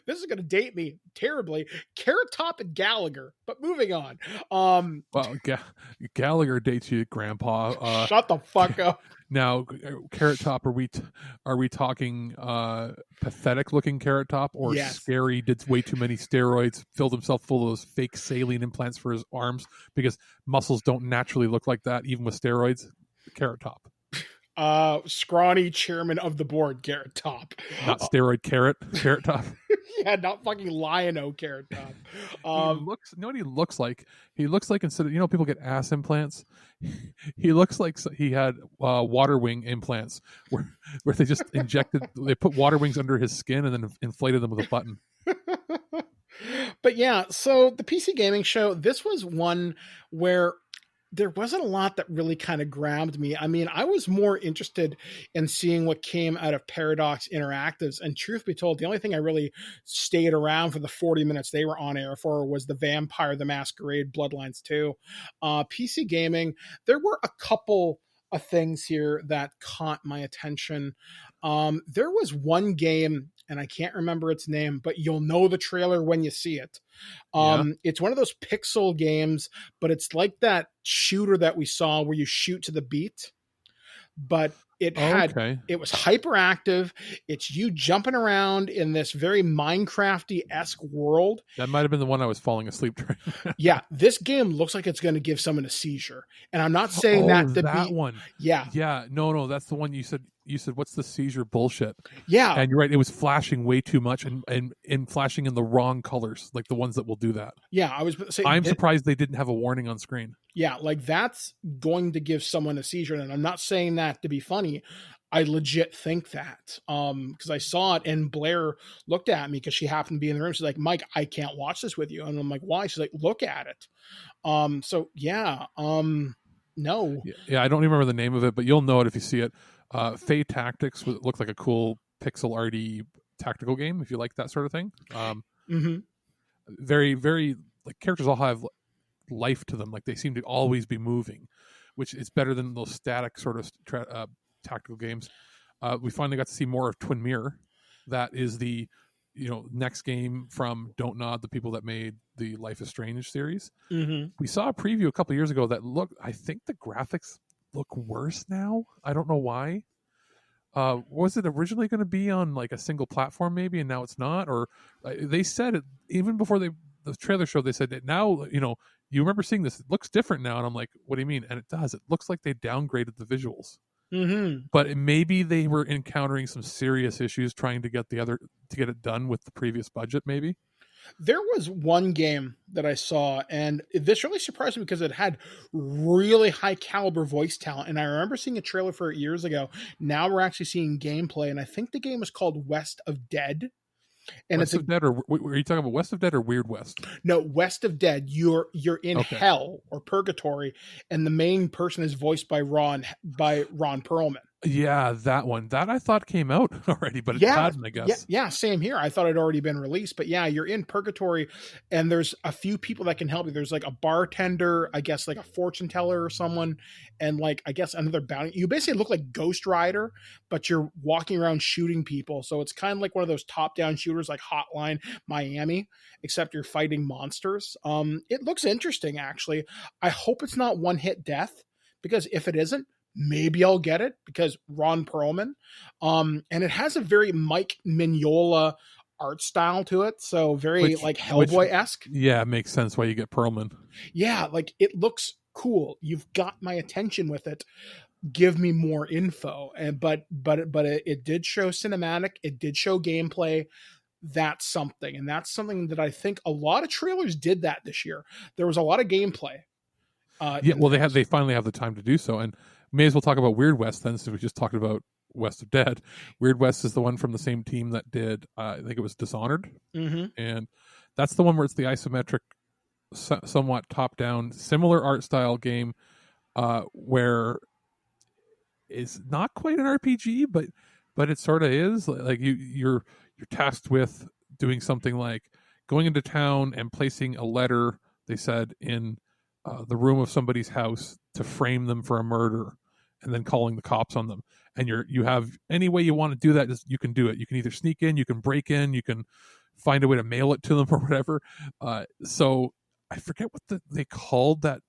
S2: This is going to date me terribly. Carrot Top and Gallagher. But moving on.
S3: Well, Gallagher dates you, Grandpa.
S2: Shut the fuck up.
S3: Now, Carrot Top, are we talking pathetic looking Carrot Top, or scary, did way too many steroids, filled himself full of those fake saline implants for his arms because muscles don't naturally look like that even with steroids? Carrot Top.
S2: Scrawny chairman of the board, Carrot Top.
S3: Not steroid Carrot Top.
S2: Yeah, not fucking Lion-O Carrot Top.
S3: He looks, you know what he looks like? He looks like, instead of, people get ass implants, he looks like he had water wing implants where they just they put water wings under his skin and then inflated them with a button.
S2: But yeah, so the PC gaming show, this was one where there wasn't a lot that really kind of grabbed me. I mean, I was more interested in seeing what came out of Paradox Interactives. And truth be told, the only thing I really stayed around for the 40 minutes they were on air for was the Vampire the Masquerade Bloodlines 2. PC gaming, there were a couple of things here that caught my attention. There was one game, and I can't remember its name, but you'll know the trailer when you see it. It's one of those pixel games, but it's like that shooter that we saw where you shoot to the beat. but it was hyperactive. It's you jumping around in this very Minecrafty-esque world.
S3: That might have been the one I was falling asleep during.
S2: Yeah, this game looks like it's going to give someone a seizure, and I'm not saying that
S3: one. Yeah. No, that's the one you said. You said, "What's the seizure bullshit?"
S2: Yeah,
S3: and you're right. It was flashing way too much, and flashing in the wrong colors, like the ones that will do that.
S2: Yeah, I was saying.
S3: I'm surprised they didn't have a warning on screen.
S2: Yeah, like that's going to give someone a seizure, and I'm not saying that to be funny. I legit think that because I saw it, and Blair looked at me because she happened to be in the room. She's like, "Mike, I can't watch this with you," and I'm like, "Why?" She's like, "Look at it." So yeah, no,
S3: yeah, I don't remember the name of it, but you'll know it if you see it. Fae Tactics looked like a cool pixel arty tactical game if you like that sort of thing. Very, very like characters all have life to them, like they seem to always be moving, which is better than those static sort of tactical games. We finally got to see more of Twin Mirror. That is the next game from Don't Nod, the people that made the Life is Strange series. We saw a preview a couple years ago that I think the graphics look worse now. I don't know why. Was it originally going to be on like a single platform maybe, and now it's not? Or they said it even before the trailer showed. They said that now you remember seeing this. It looks different now, and I'm like, what do you mean? And it does. It looks like they downgraded the visuals. But maybe they were encountering some serious issues trying to get it done with the previous budget. Maybe.
S2: There was one game that I saw, and this really surprised me because it had really high caliber voice talent. And I remember seeing a trailer for it years ago. Now we're actually seeing gameplay, and I think the game is called West of Dead. And
S3: West of Dead, or are you talking about West of Dead or Weird West?
S2: No, West of Dead. You're in hell or purgatory, and the main person is voiced by Ron Perlman.
S3: Yeah, that one. That I thought came out already, but it hadn't, I guess.
S2: Yeah, same here. I thought it had already been released, but yeah, you're in purgatory, and there's a few people that can help you. There's like a bartender, I guess like a fortune teller or someone, and like I guess another bounty. You basically look like Ghost Rider, but you're walking around shooting people. So it's kind of like one of those top-down shooters like Hotline Miami, except you're fighting monsters. It looks interesting, actually. I hope it's not one-hit death, because if it isn't, maybe I'll get it because Ron Perlman. And it has a very Mike Mignola art style to it. So very like Hellboy-esque.
S3: Yeah, it makes sense why you get Perlman.
S2: Yeah, like it looks cool. You've got my attention with it. Give me more info. But it did show cinematic. It did show gameplay. That's something. And that's something that I think a lot of trailers did that this year. There was a lot of gameplay.
S3: They finally have the time to do so. And may as well talk about Weird West then, since we just talked about West of Dead. Weird West is the one from the same team that did, I think it was Dishonored. And that's the one where it's the isometric, somewhat top-down, similar art style game where it's not quite an RPG, but it sort of is. Like you're tasked with doing something like going into town and placing a letter, they said, in the room of somebody's house to frame them for a murder, and then calling the cops on them. And you have any way you want to do that, you can do it. You can either sneak in, you can break in, you can find a way to mail it to them or whatever. So I forget what they called that.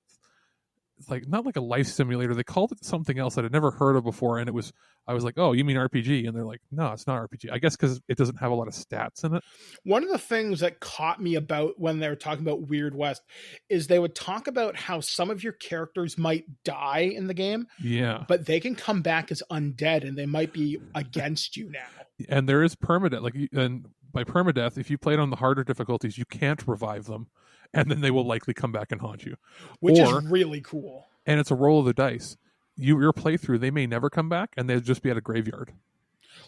S3: It's like not like a life simulator. They called it something else that I'd never heard of before. And I was like, oh, you mean RPG? And they're like, no, it's not RPG. I guess because it doesn't have a lot of stats in it.
S2: One of the things that caught me about when they were talking about Weird West is they would talk about how some of your characters might die in the game.
S3: Yeah.
S2: But they can come back as undead, and they might be against you now.
S3: And there is permadeath. And by permadeath, if you played on the harder difficulties, you can't revive them. And then they will likely come back and haunt you.
S2: Which is really cool.
S3: And it's a roll of the dice. Your playthrough, they may never come back, and they'll just be at a graveyard.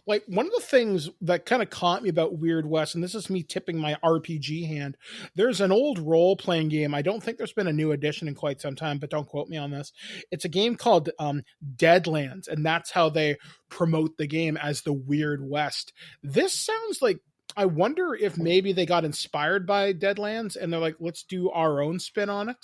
S2: Like, one of the things that kind of caught me about Weird West, and this is me tipping my RPG hand, there's an old role-playing game. I don't think there's been a new edition in quite some time, but don't quote me on this. It's a game called Deadlands, and that's how they promote the game, as the Weird West. This sounds like, I wonder if maybe they got inspired by Deadlands, and they're like, let's do our own spin on it.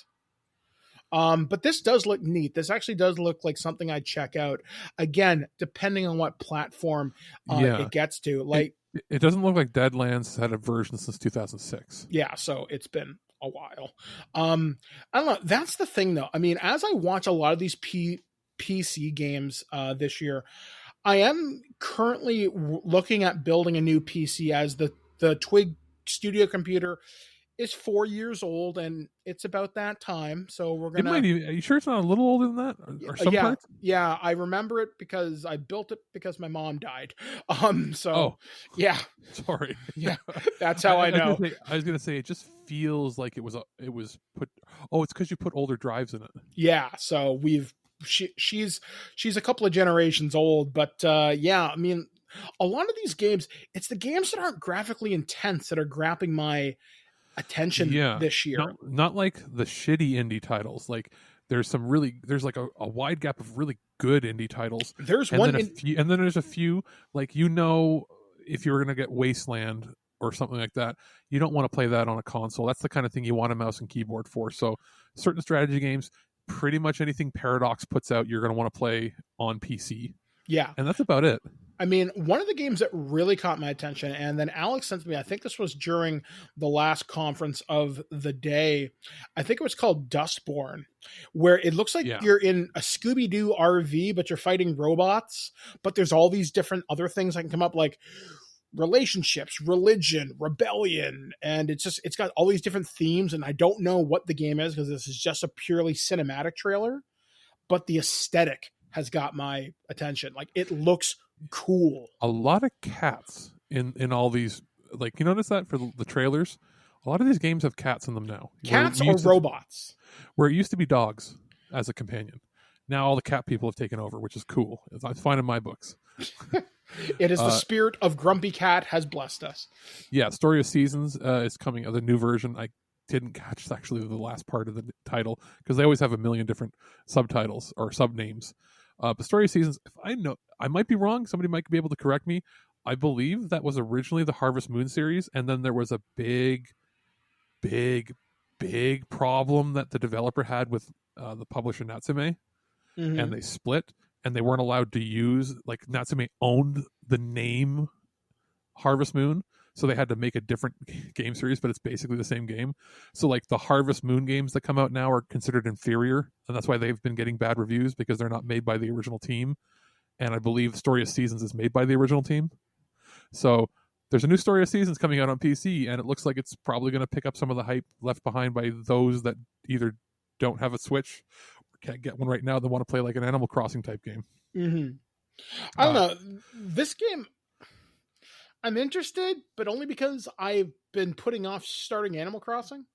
S2: But this does look neat. This actually does look like something I'd check out. Again, depending on what platform it gets to. Like,
S3: it doesn't look like Deadlands had a version since 2006.
S2: Yeah, so it's been a while. I don't know. That's the thing, though. I mean, as I watch a lot of these PC games this year. I am currently looking at building a new PC, as the Twig studio computer is 4 years old, and it's about that time. So we're
S3: It
S2: gonna.
S3: might even, are you sure it's not a little older than that? Or some
S2: yeah,
S3: parts?
S2: yeah, I remember it because I built it because my mom died. So
S3: Oh.
S2: yeah,
S3: Sorry.
S2: yeah, that's how I know.
S3: I was gonna say it just feels like it was put. Oh, it's because you put older drives in it.
S2: Yeah, so she's a couple of generations old, but yeah, I mean, a lot of these games, it's the games that aren't graphically intense that are grabbing my attention this year.
S3: Not like the shitty indie titles. Like there's like a wide gap of really good indie titles.
S2: There's
S3: and
S2: one,
S3: then there's a few, like, if you were gonna get Wasteland or something like that, you don't want to play that on a console. That's the kind of thing you want a mouse and keyboard for. So certain strategy games, pretty much anything Paradox puts out, you're going to want to play on PC.
S2: Yeah.
S3: And that's about it.
S2: I mean, one of the games that really caught my attention, and then Alex sent to me, I think this was during the last conference of the day, I think it was called Dustborn, where it looks like you're in a Scooby-Doo RV, but you're fighting robots, but there's all these different other things that can come up, like relationships, religion, rebellion, and it's got all these different themes, and I don't know what the game is because this is just a purely cinematic trailer, but the aesthetic has got my attention. Like, it looks cool.
S3: A lot of cats in all these, like, you notice that for the trailers, a lot of these games have cats in them now.
S2: Cats or robots?
S3: Where it used to be dogs as a companion. Now all the cat people have taken over, which is cool. It's fine in my books.
S2: It is the spirit of Grumpy Cat has blessed us.
S3: Yeah, Story of Seasons is coming. The new version. I didn't catch actually the last part of the title because they always have a million different subtitles or subnames. But Story of Seasons, if I know, I might be wrong. Somebody might be able to correct me. I believe that was originally the Harvest Moon series, and then there was a big problem that the developer had with the publisher Natsume, and they split. And they weren't allowed to use, like, Natsume owned the name Harvest Moon, so they had to make a different game series, but it's basically the same game. So, like, the Harvest Moon games that come out now are considered inferior, and that's why they've been getting bad reviews, because they're not made by the original team. And I believe Story of Seasons is made by the original team. So there's a new Story of Seasons coming out on PC, and it looks like it's probably going to pick up some of the hype left behind by those that either don't have a Switch, can't get one right now, they want to play like an Animal Crossing type game.
S2: I don't know. This game, I'm interested, but only because I've been putting off starting Animal Crossing.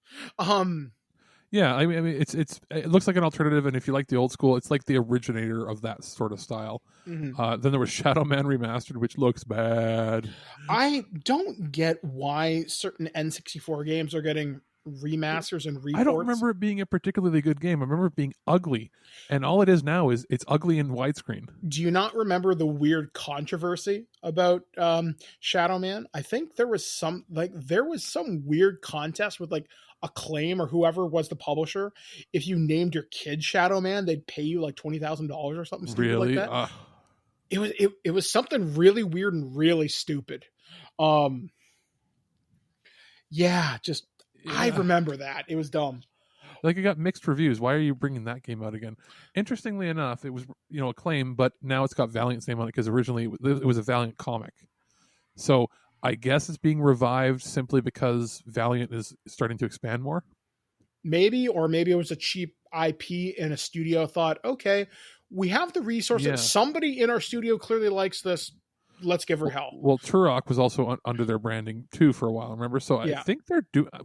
S3: Yeah, I mean, it looks like an alternative, and if you like the old school, it's like the originator of that sort of style. Then there was Shadow Man Remastered, which looks bad.
S2: I don't get why certain N64 games are getting remasters and reports.
S3: I don't remember it being a particularly good game. I remember it being ugly, and all it is now is it's ugly in widescreen.
S2: Do you not remember the weird controversy about Shadow Man? I think there was some weird contest with like Acclaim or whoever was the publisher. If you named your kid Shadow Man, they'd pay you like $20,000 or something stupid
S3: really?
S2: like that. It was something really weird and really stupid. Yeah, I remember that. It was dumb.
S3: Like, it got mixed reviews. Why are you bringing that game out again? Interestingly enough, it was, Acclaim, but now it's got Valiant's name on it because originally it was a Valiant comic. So I guess it's being revived simply because Valiant is starting to expand more.
S2: Maybe it was a cheap IP and a studio thought, okay, we have the resources. Yeah. Somebody in our studio clearly likes this. Let's give her hell.
S3: Well, Turok was also under their branding too for a while, remember? So I think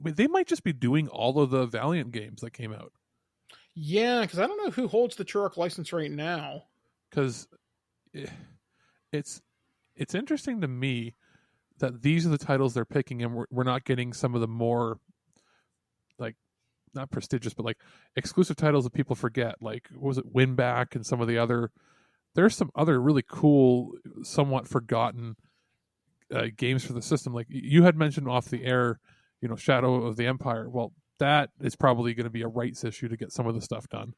S3: they might just be doing all of the Valiant games that came out.
S2: Yeah, because I don't know who holds the Turok license right now.
S3: Because it's interesting to me that these are the titles they're picking, and we're not getting some of the more, like, not prestigious, but like exclusive titles that people forget. Like, what was it, Winback and some of the other. There's some other really cool, somewhat forgotten games for the system. Like you had mentioned off the air, Shadow of the Empire. Well, that is probably going to be a rights issue to get some of the stuff done.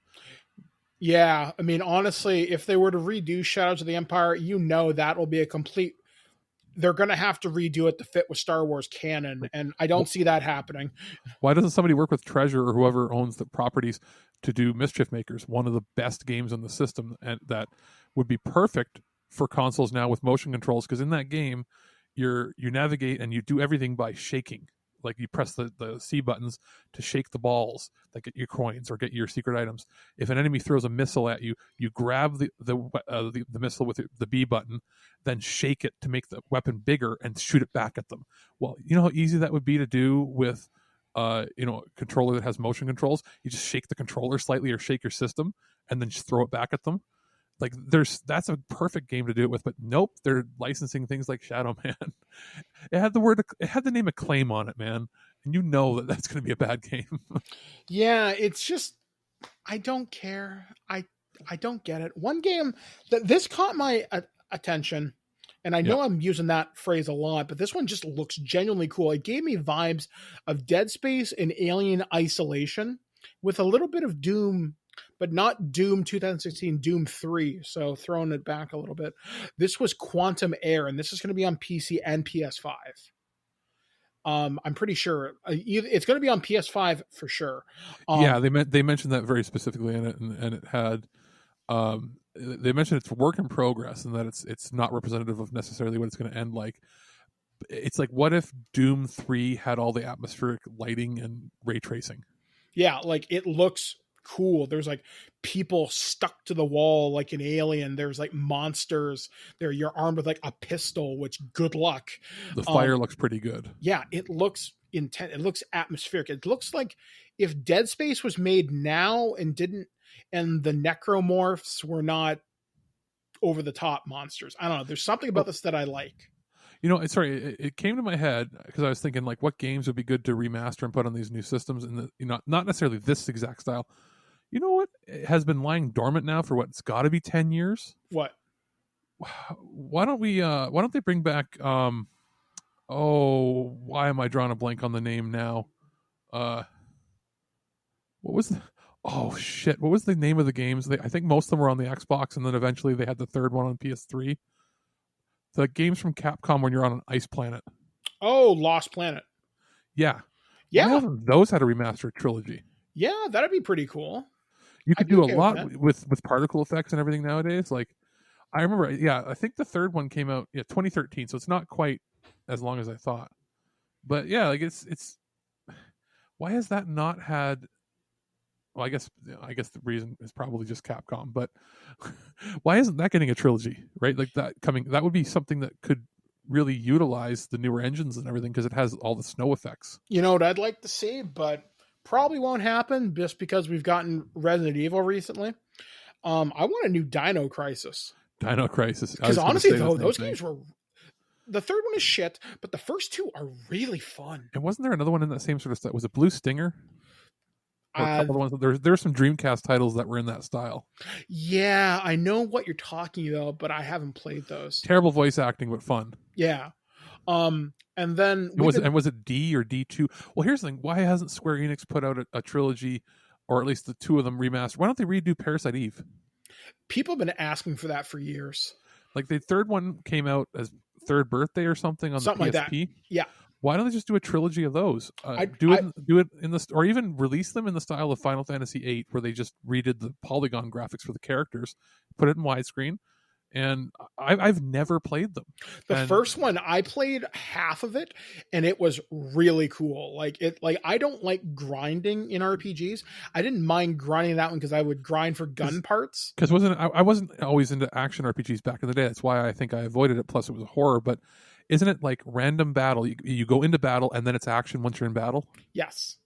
S2: Yeah, I mean, honestly, if they were to redo Shadows of the Empire, that will be a complete. they're going to have to redo it to fit with Star Wars canon, and I don't see that happening.
S3: Why doesn't somebody work with Treasure or whoever owns the properties to do Mischief Makers, one of the best games in the system, and that would be perfect for consoles now with motion controls? Because in that game, you navigate and you do everything by shaking. Like you press the C buttons to shake the balls that get your coins or get your secret items. If an enemy throws a missile at you, you grab the missile with the B button, then shake it to make the weapon bigger and shoot it back at them. Well, you know how easy that would be to do with a controller that has motion controls. You just shake the controller slightly or shake your system and then just throw it back at them. Like that's a perfect game to do it with, but nope, they're licensing things like Shadow Man. It had the name Acclaim on it, man, and you know that's going to be a bad game.
S2: Yeah, it's just I don't care. I don't get it. One game that this caught my attention, and I know I'm using that phrase a lot, but this one just looks genuinely cool. It gave me vibes of Dead Space and Alien Isolation with a little bit of Doom, but not Doom 2016, Doom 3. So throwing it back a little bit. This was Quantum Air, and this is going to be on PC and PS5. I'm pretty sure it's going to be on PS5 for sure.
S3: Yeah, they mentioned that very specifically in it, and it had. They mentioned it's work in progress and that it's not representative of necessarily what it's going to end like. It's like, what if Doom 3 had all the atmospheric lighting and ray tracing? Yeah,
S2: like it looks cool. There's like people stuck to the wall like an alien. There's like monsters there. You're armed with like a pistol, which good luck.
S3: The fire looks pretty good.
S2: Yeah, it looks intense. It looks atmospheric. It looks like if Dead Space was made now and the necromorphs were not over the top monsters. I don't know. There's something about this that I like.
S3: It came to my head because I was thinking like what games would be good to remaster and put on these new systems, and not necessarily this exact style. You know what? It has been lying dormant now for it's got to be 10 years.
S2: What?
S3: Why don't they bring back why am I drawing a blank on the name now? What was the name of the games? I think most of them were on the Xbox, and then eventually they had the third one on PS3. The games from Capcom when you're on an ice planet.
S2: Oh, Lost Planet.
S3: Yeah.
S2: Yeah.
S3: Those had a remastered trilogy.
S2: Yeah, that'd be pretty cool.
S3: You could do a lot with particle effects and everything nowadays. Like, I remember, I think the third one came out 2013, so it's not quite as long as I thought. But yeah, like it's why has that not had? Well, I guess the reason is probably just Capcom, but why isn't that getting a trilogy, right? Like that would be something that could really utilize the newer engines and everything because it has all the snow effects.
S2: You know what I'd like to see, but probably won't happen just because we've gotten Resident Evil recently. I want a new Dino Crisis.
S3: Dino Crisis.
S2: Because honestly, though, those games were... The third one is shit, but the first two are really fun.
S3: And wasn't there another one in that same sort of style? Was it Blue Stinger? Or a couple of ones. There were some Dreamcast titles that were in that style.
S2: Yeah, I know what you're talking about, but I haven't played those.
S3: Terrible voice acting, but fun.
S2: Yeah. And then...
S3: was it D or D2? Well, here's the thing. Why hasn't Square Enix put out a trilogy, or at least the two of them remastered? Why don't they redo Parasite Eve?
S2: People have been asking for that for years.
S3: Like the third one came out as Third Birthday or something on
S2: something
S3: the PSP.
S2: Like that. Yeah.
S3: Why don't they just do a trilogy of those? Do it in the, or even release them in the style of Final Fantasy VIII, where they just redid the polygon graphics for the characters, put it in widescreen. And I've never played them.
S2: The first one, I played half of it, and it was really cool. Like I don't like grinding in RPGs. I didn't mind grinding that one because I would grind for gun parts.
S3: Because I wasn't always into action RPGs back in the day. That's why I think I avoided it. Plus, it was a horror. But isn't it like random battle? You go into battle, and then it's action once you're in battle.
S2: Yes.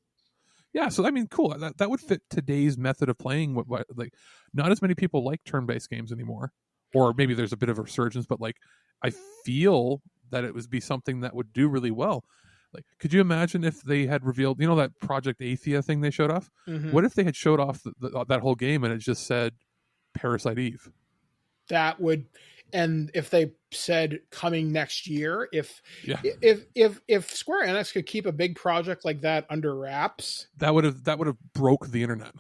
S2: Yeah.
S3: So I mean, cool. That would fit today's method of playing. Like, not as many people like turn-based games anymore. Or maybe there's a bit of a resurgence, but like I feel that it would be something that would do really well. Like, could you imagine if they had revealed, that Project Athia thing they showed off? Mm-hmm. What if they had showed off that whole game and it just said Parasite Eve?
S2: That would, and if they said coming next year, if Square Enix could keep a big project like that under wraps,
S3: that would have broke the internet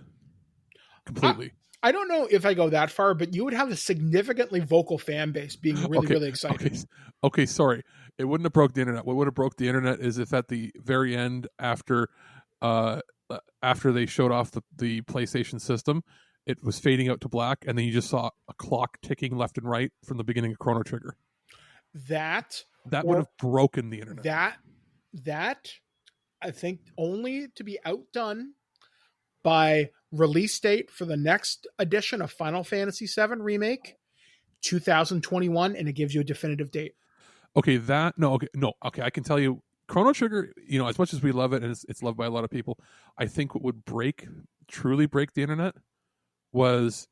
S3: completely.
S2: I don't know if I go that far, but you would have a significantly vocal fan base being really, really excited.
S3: Okay, sorry. It wouldn't have broke the internet. What would have broke the internet is if at the very end, after they showed off the PlayStation system, it was fading out to black, and then you just saw a clock ticking left and right from the beginning of Chrono Trigger. That would have broken the internet.
S2: That I think only to be outdone by release date for the next edition of Final Fantasy VII Remake, 2021, and it gives you a definitive date.
S3: Okay, I can tell you, Chrono Trigger, as much as we love it, and it's loved by a lot of people, I think what would truly break the internet was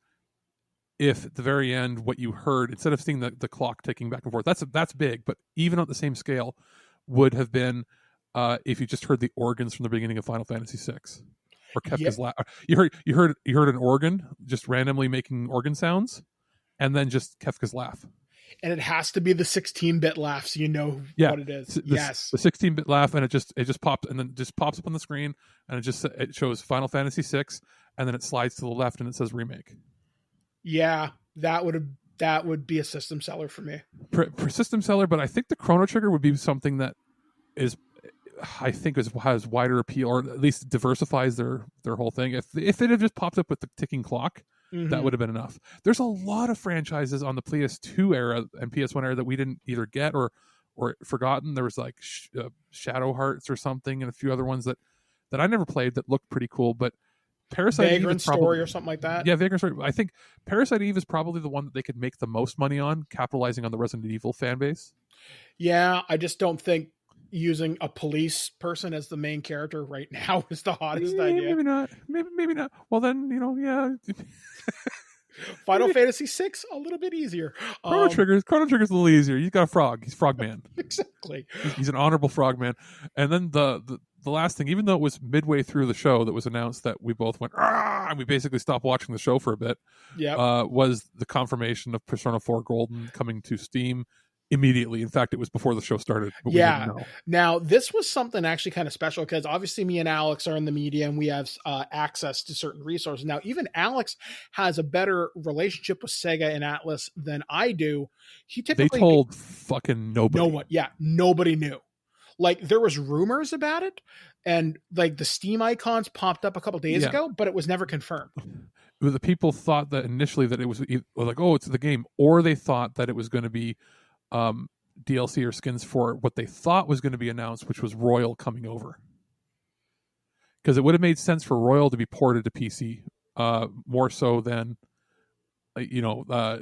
S3: if at the very end, what you heard, instead of seeing the clock ticking back and forth, that's big, but even on the same scale, would have been if you just heard the organs from the beginning of Final Fantasy VI. Or Kefka's laugh. You heard an organ just randomly making organ sounds, and then just Kefka's laugh.
S2: And it has to be the 16-bit laugh, so you know what it is.
S3: The 16-bit laugh, and it just pops, and then just pops up on the screen, and it shows Final Fantasy VI, and then it slides to the left, and it says remake.
S2: Yeah, that would be a system seller for me.
S3: For system seller, but I think the Chrono Trigger would be something that is. I think has wider appeal, or at least diversifies their whole thing. If it had just popped up with the ticking clock, that would have been enough. There's a lot of franchises on the PS2 era and PS1 era that we didn't either get or forgotten. There was like Shadow Hearts or something, and a few other ones that I never played that looked pretty cool. But Parasite
S2: Vagrant Story or something like that.
S3: Yeah, Vagrant Story. I think Parasite Eve is probably the one that they could make the most money on, capitalizing on the Resident Evil fan base.
S2: Yeah, I just don't think using a police person as the main character right now is the hottest idea.
S3: Maybe not. Maybe not. Well, then, yeah.
S2: Final Fantasy VI, a little bit easier.
S3: Chrono Trigger's a little easier. He's got a frog. He's Frogman.
S2: Exactly.
S3: He's an honorable Frogman. And then the last thing, even though it was midway through the show that was announced that we both went, and we basically stopped watching the show for a bit, was the confirmation of Persona 4 Golden coming to Steam immediately. In fact, it was before the show started. But we didn't know.
S2: Now, this was something actually kind of special because obviously me and Alex are in the media and we have access to certain resources. Now, even Alex has a better relationship with Sega and Atlas than I do. They told
S3: fucking nobody.
S2: No one. Yeah, nobody knew. Like, there was rumors about it, and like the Steam icons popped up a couple days ago, but it was never confirmed.
S3: The people thought that initially that it was like, oh, it's the game, or they thought that it was going to be DLC or skins for what they thought was going to be announced, which was Royal coming over. Because it would have made sense for Royal to be ported to PC more so than a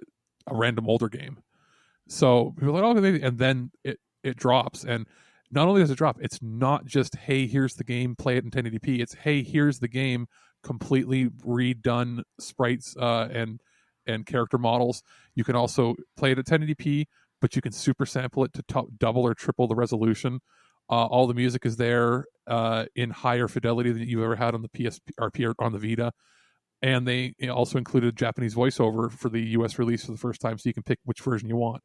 S3: random older game. So we were like, oh, maybe, and then it drops, and not only does it drop, it's not just, hey, here's the game, play it in 1080p. It's, hey, here's the game, completely redone sprites and character models. You can also play it at 1080p, but you can super sample it to double or triple the resolution. All the music is there in higher fidelity than you've ever had on the PSP or on the Vita. And they also included Japanese voiceover for the US release for the first time, so you can pick which version you want.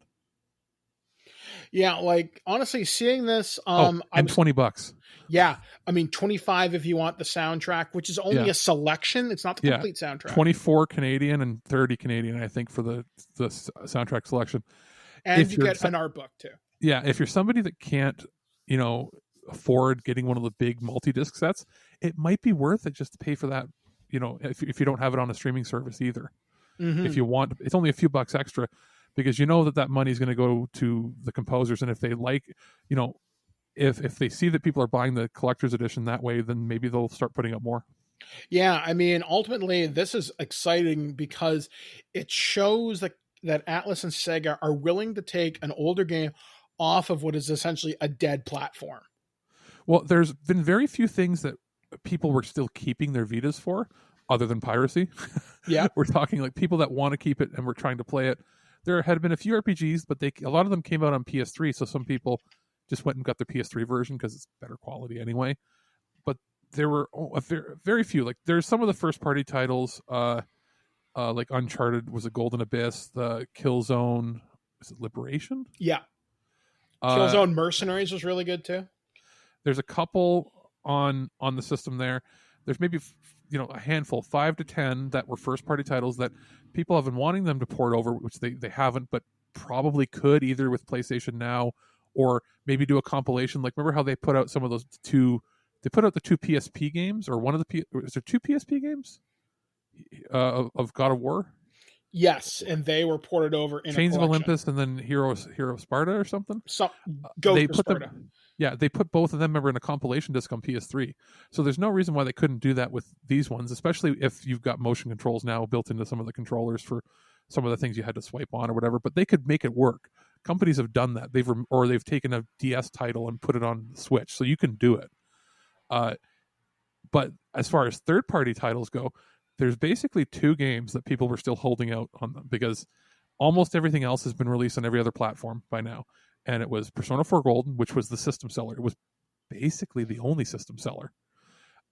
S2: Yeah, like, honestly, seeing this...
S3: and $20.
S2: Yeah, I mean, 25 if you want the soundtrack, which is only a selection. It's not the complete soundtrack.
S3: 24 Canadian and 30 Canadian, I think, for the soundtrack selection.
S2: And you get an art book, too.
S3: Yeah, if you're somebody that can't, afford getting one of the big multi-disc sets, it might be worth it just to pay for that, if you don't have it on a streaming service either. Mm-hmm. If you want, it's only a few bucks extra, because that money is going to go to the composers, and if they like, if they see that people are buying the collector's edition that way, then maybe they'll start putting up more.
S2: Yeah, I mean, ultimately, this is exciting because it shows that Atlas and Sega are willing to take an older game off of what is essentially a dead platform.
S3: Well, there's been very few things that people were still keeping their Vitas for, other than piracy.
S2: Yeah.
S3: We're talking like people that want to keep it and were trying to play it. There had been a few RPGs, but a lot of them came out on PS3, so some people just went and got their PS3 version because it's better quality anyway. But there were very few. Like, there's some of the first-party titles, like Uncharted was a Golden Abyss, the Killzone, is it Liberation?
S2: Yeah. Killzone Mercenaries was really good too.
S3: There's a couple on the system there. There's maybe a handful, 5 to 10 that were first party titles that people have been wanting them to port over, which they haven't, but probably could, either with PlayStation Now or maybe do a compilation. Like, remember how they put out some of those they put out the 2 PSP games, or is there 2 PSP games of God of War?
S2: Yes, and they were ported over in
S3: Chains
S2: a
S3: of Olympus and then Hero of Sparta or something.
S2: They put Sparta.
S3: They put both of them, remember, in a compilation disc on PS3. So there's no reason why they couldn't do that with these ones, especially if you've got motion controls now built into some of the controllers for some of the things you had to swipe on or whatever. But they could make it work. Companies have done that. They've taken a DS title and put it on the Switch, so you can do it. But as far as third-party titles go, there's basically 2 games that people were still holding out on them, because almost everything else has been released on every other platform by now. And it was Persona 4 Golden, which was the system seller. It was basically the only system seller.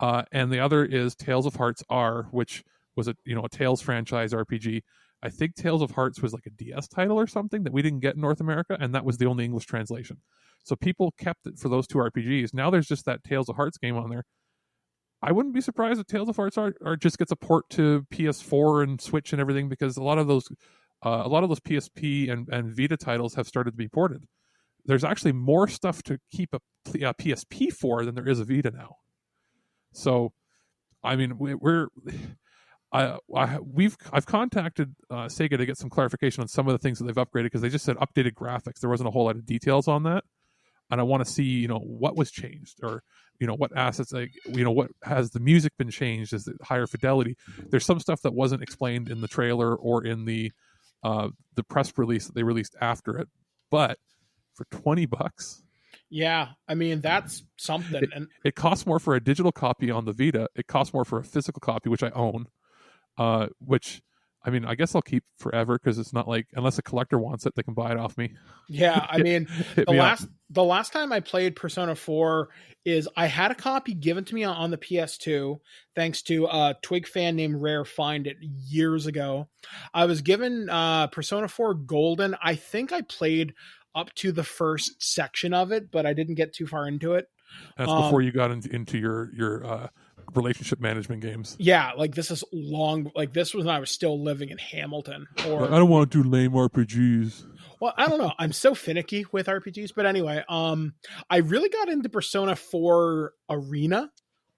S3: And the other is Tales of Hearts R, which was a Tales franchise RPG. I think Tales of Hearts was like a DS title or something that we didn't get in North America, and that was the only English translation. So people kept it for those 2 RPGs. Now there's just that Tales of Hearts game on there. I wouldn't be surprised if Tales of Hearts are just gets a port to PS4 and Switch and everything, because a lot of those PSP and Vita titles have started to be ported. There's actually more stuff to keep a PSP for than there is a Vita now. So, I mean, I've contacted Sega to get some clarification on some of the things that they've upgraded, because they just said updated graphics. There wasn't a whole lot of details on that, and I want to see what was changed, or what assets, what has the music been changed? Is it higher fidelity? There's some stuff that wasn't explained in the trailer or in the press release that they released after it. But for $20,
S2: yeah, I mean, that's something.
S3: It costs more for a digital copy on the Vita. It costs more for a physical copy, which I own. Which, I mean, I guess I'll keep forever, because it's not like, unless a collector wants it, they can buy it off me.
S2: Yeah, I mean, the last time I played Persona 4 is I had a copy given to me on the PS2, thanks to a Twig fan named Rare Find It years ago. I was given Persona 4 Golden. I think I played up to the first section of it, but I didn't get too far into it.
S3: That's before you got into your relationship management games.
S2: Yeah, like this is long. Like this was when I was still living in Hamilton. Or
S3: I don't want to do lame RPGs.
S2: Well, I don't know. I'm so finicky with RPGs, but anyway, I really got into Persona 4 Arena,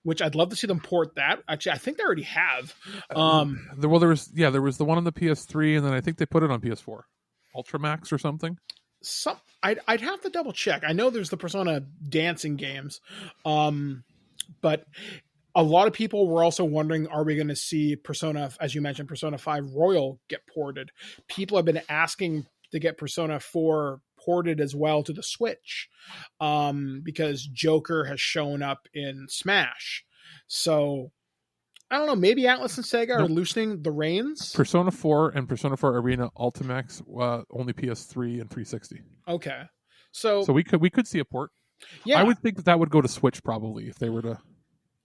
S2: which I'd love to see them port that. Actually, I think they already have.
S3: There was the one on the PS3, and then I think they put it on PS4, Ultramax or something.
S2: I'd have to double check. I know there's the Persona dancing games, but a lot of people were also wondering, are we going to see Persona, as you mentioned, Persona 5 Royal get ported? People have been asking to get Persona 4 ported as well to the Switch, because Joker has shown up in Smash. So I don't know, maybe Atlas and Sega are loosening the reins.
S3: Persona 4 and Persona 4 Arena Ultimax, only PS3 and 360.
S2: Okay. So
S3: we could see a port.
S2: Yeah.
S3: I would think that would go to Switch probably if they were to.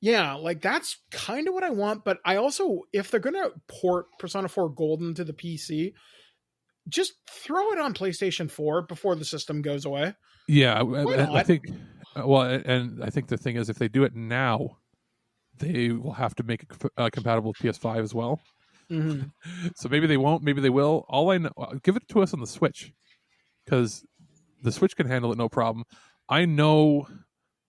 S2: Yeah, like that's kind of what I want, but I also, if they're going to port Persona 4 Golden to the PC, just throw it on PlayStation 4 before the system goes away.
S3: Yeah, I think. Well, and I think the thing is, if they do it now, they will have to make it compatible with PS5 as well.
S2: Mm-hmm.
S3: So maybe they won't, maybe they will. All I know, give it to us on the Switch, because the Switch can handle it no problem. I know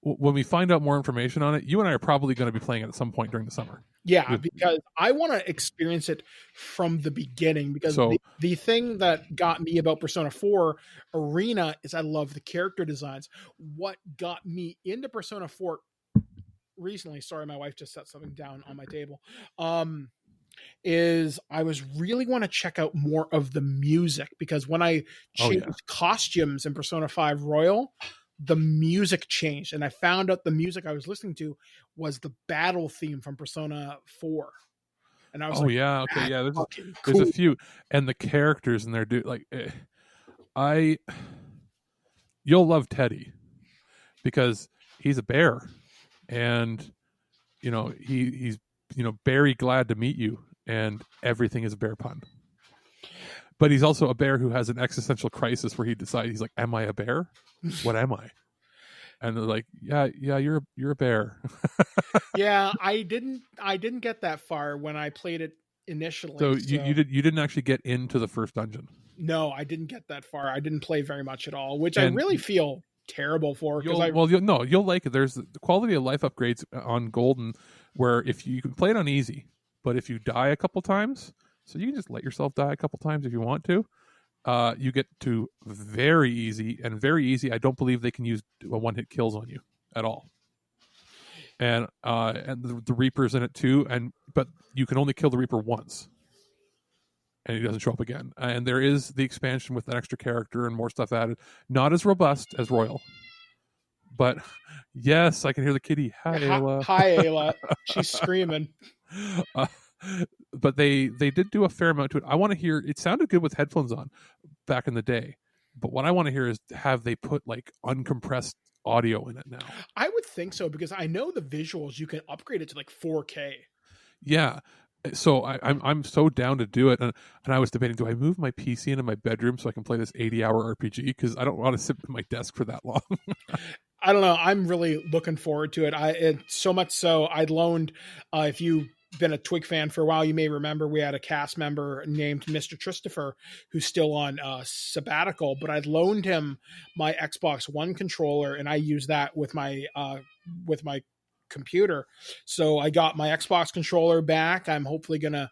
S3: when we find out more information on it, you and I are probably going to be playing it at some point during the summer.
S2: Yeah, because I want to experience it from the beginning, because the thing that got me about Persona 4 Arena is I love the character designs. What got me into Persona 4 recently, sorry, my wife just set something down on my table, is I was really want to check out more of the music, because when I changed costumes in Persona 5 Royal, the music changed, and I found out the music I was listening to was the battle theme from Persona 4. And I was there's a few, and the characters in there you'll love Teddy, because he's a bear, and he's very glad to meet you, and everything is a bear pun. But he's also a bear who has an existential crisis where he decides, he's like, am I a bear? What am I?
S3: And they're like, yeah, you're a bear.
S2: Yeah, I didn't get that far when I played it initially.
S3: So you didn't actually get into the first dungeon.
S2: No, I didn't get that far. I didn't play very much at all, which I
S3: And
S2: really feel terrible for.
S3: You'll like it. There's the quality of life upgrades on Golden, where if you can play it on easy, but if you die a couple times, so you can just let yourself die a couple times if you want to. You get to very easy, and very easy. I don't believe they can use one-hit kills on you at all. And the Reaper's in it too, but you can only kill the Reaper once, and he doesn't show up again. And there is the expansion with an extra character and more stuff added. Not as robust as Royal, but yes, I can hear the kitty. Hi, Ayla.
S2: Hi, Ayla. She's screaming.
S3: But they did do a fair amount to it. I want to hear. It sounded good with headphones on back in the day, but what I want to hear is, have they put like uncompressed audio in it now?
S2: I would think so, because I know the visuals, you can upgrade it to like 4K.
S3: Yeah. So I'm so down to do it, and I was debating, do I move my PC into my bedroom so I can play this 80-hour RPG, because I don't want to sit at my desk for that long.
S2: I don't know. I'm really looking forward to it. It's so much so I'd loaned, if you've been a Twig fan for a while, you may remember we had a cast member named Mr. Christopher who's still on sabbatical, but I'd loaned him my Xbox One controller, and I use that with my computer. So I got my Xbox controller back. I'm hopefully gonna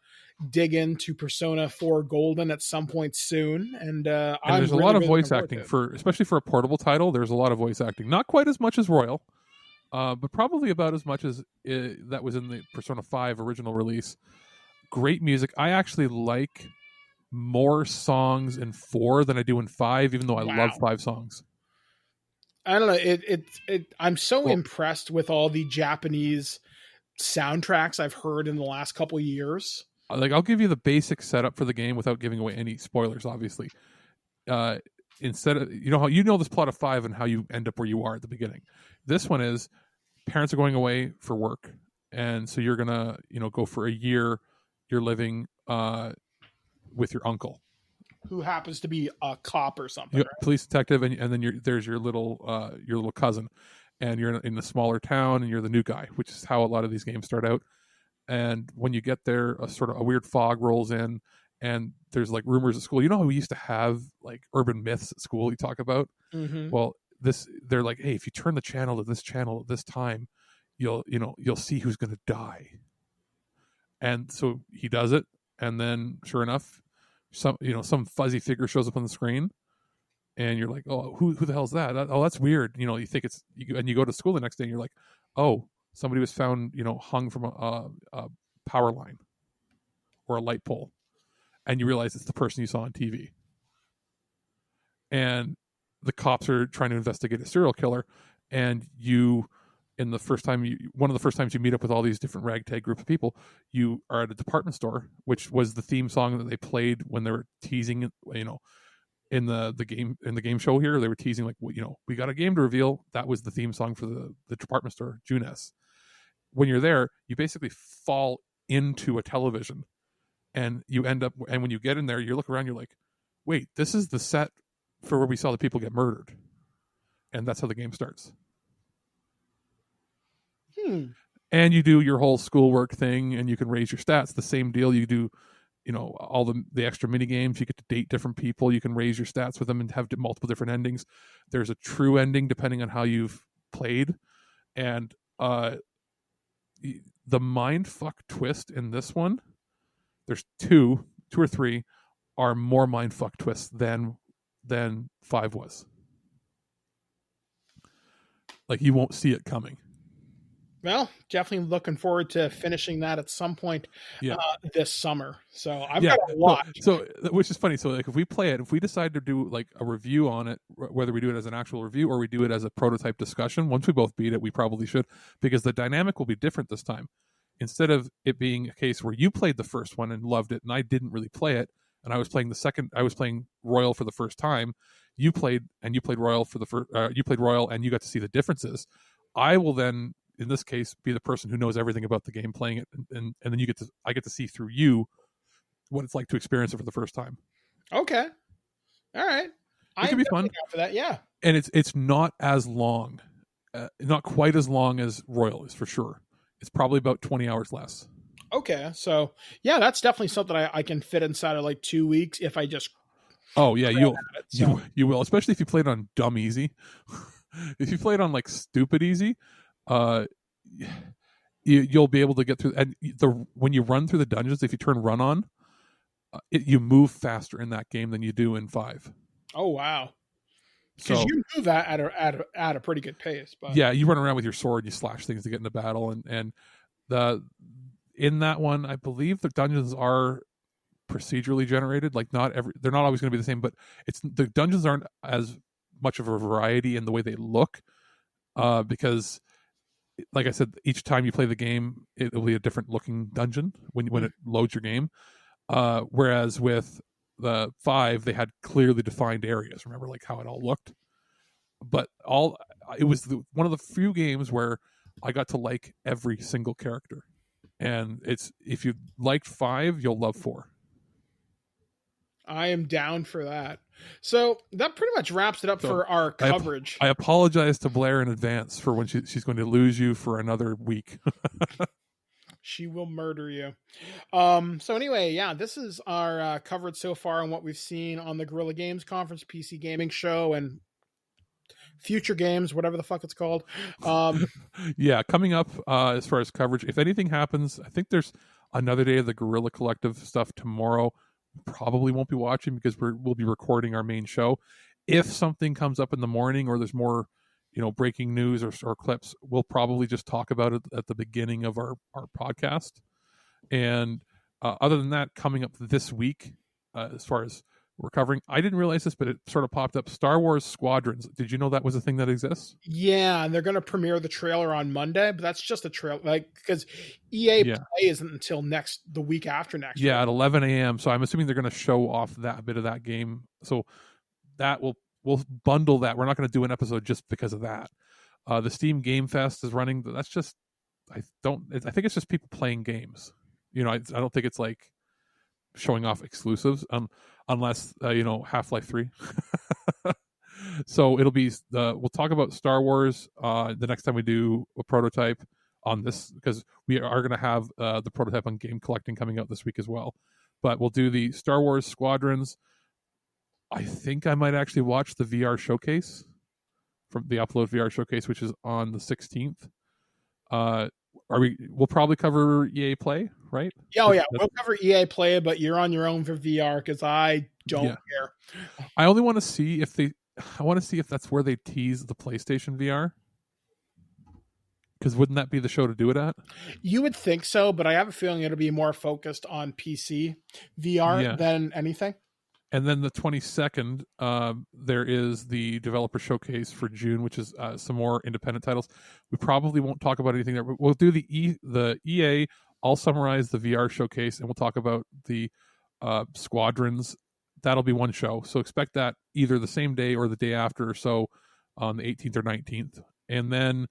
S2: dig into Persona 4 Golden at some point soon, and
S3: there's a lot of voice acting especially for a portable title. There's a lot of voice acting, not quite as much as Royal, but probably about as much as that was in the Persona 5 original release. Great music. I actually like more songs in 4 than I do in 5, even though I love 5 songs.
S2: I don't know. I'm so impressed with all the Japanese soundtracks I've heard in the last couple of years.
S3: Like, I'll give you the basic setup for the game without giving away any spoilers, obviously. Instead of, you know this plot of 5 and how you end up where you are at the beginning. This one is, parents are going away for work, and so you're gonna go for a year. You're living with your uncle,
S2: who happens to be a cop or something,
S3: right? Police detective, and then there's your little cousin, and you're in a smaller town, and you're the new guy, which is how a lot of these games start out. And when you get there, a weird fog rolls in, and there's like rumors at school. You know how we used to have like urban myths at school you talk about?
S2: Mm-hmm.
S3: Well, they're like, hey, if you turn the channel to this channel at this time, you'll see who's going to die. And so he does it, and then sure enough, some fuzzy figure shows up on the screen, and you're like, oh, who the hell's that? Oh, that's weird. You think it's and you go to school the next day, and you're like, oh, somebody was found hung from a power line or a light pole, and you realize it's the person you saw on TV. And the cops are trying to investigate a serial killer, and one of the first times you meet up with all these different ragtag group of people, you are at a department store, which was the theme song that they played when they were teasing, in the game show here. They were teasing like, we got a game to reveal. That was the theme song for the department store, Junes. When you're there, you basically fall into a television, and you end up, and when you get in there, you look around, you're like, wait, this is the set for where we saw the people get murdered. And that's how the game starts. And you do your whole schoolwork thing, and you can raise your stats. The same deal. You do, all the extra mini games. You get to date different people. You can raise your stats with them and have multiple different endings. There's a true ending depending on how you've played, and the mindfuck twist in this one. There's two or three are more mindfuck twists than 5 was. Like, you won't see it coming.
S2: Well, definitely looking forward to finishing that at some point this summer. So I've got a lot.
S3: So, which is funny. So, like, if we play it, if we decide to do like a review on it, whether we do it as an actual review or we do it as a prototype discussion, once we both beat it, we probably should, because the dynamic will be different this time. Instead of it being a case where you played the first one and loved it, and I didn't really play it, and I was playing Royal for the first time. You played Royal for the first. You played Royal, and you got to see the differences. I will then, in this case, be the person who knows everything about the game, playing it, and then I get to see through you what it's like to experience it for the first time.
S2: Okay, all right.
S3: It could be fun
S2: for that, yeah.
S3: And it's not as long not quite as long as Royal is for sure. It's probably about 20 hours less.
S2: Okay, so yeah, that's definitely something I can fit inside of like 2 weeks if I just.
S3: Oh yeah,
S2: you
S3: will, especially if you played on dumb easy. If you played on like stupid easy, you'll be able to get through. And when you run through the dungeons, if you turn run on, you move faster in that game than you do in 5.
S2: Oh wow! Because you move at a pretty good pace. But
S3: yeah, you run around with your sword, you slash things to get into battle, and in that one, I believe the dungeons are procedurally generated. Like they're not always going to be the same, but the dungeons aren't as much of a variety in the way they look, because, like I said, each time you play the game, it will be a different looking dungeon when it loads your game. Whereas with the 5, they had clearly defined areas. Remember, like how it all looked. But it was one of the few games where I got to like every single character. And if you liked 5, you'll love 4.
S2: I am down for that. So that pretty much wraps it up for our coverage.
S3: I apologize to Blair in advance for when she's going to lose you for another week.
S2: She will murder you. So anyway, yeah, this is our coverage so far on what we've seen on the Guerrilla Games Conference, PC Gaming Show, and future games, whatever the fuck it's called.
S3: Yeah, coming up as far as coverage, if anything happens, I think there's another day of the Guerrilla Collective stuff tomorrow. Probably won't be watching because we'll be recording our main show. If something comes up in the morning or there's more, breaking news or clips, we'll probably just talk about it at the beginning of our podcast. And other than that, coming up this week, as far as we're covering, I didn't realize this, but it sort of popped up. Star Wars Squadrons. Did you know that was a thing that exists?
S2: Yeah, and they're going to premiere the trailer on Monday, but that's just a trailer, because EA Play isn't until the week after next.
S3: Yeah, at 11 a.m. So I'm assuming they're going to show off that bit of that game. So that we'll bundle that. We're not going to do an episode just because of that. The Steam Game Fest is running. That's just I think it's just people playing games. I don't think it's like showing off exclusives. Unless Half-Life 3. So it'll be we'll talk about Star Wars the next time we do a prototype on this, because we are going to have the prototype on game collecting coming out this week as well. But we'll do the Star Wars Squadrons. I think I might actually watch the VR showcase from the Upload VR showcase, which is on the 16th. We'll probably cover EA Play, right?
S2: Yeah, we'll cover EA Play, but you're on your own for VR because I don't care.
S3: I only want to see if that's where they tease the PlayStation VR. Because wouldn't that be the show to do it at?
S2: You would think so, but I have a feeling it'll be more focused on PC VR than anything.
S3: And then the 22nd, there is the developer showcase for June, which is some more independent titles. We probably won't talk about anything there. We'll do the EA. I'll summarize the VR showcase, and we'll talk about the Squadrons. That'll be one show. So expect that either the same day or the day after, or so on the 18th or 19th. And then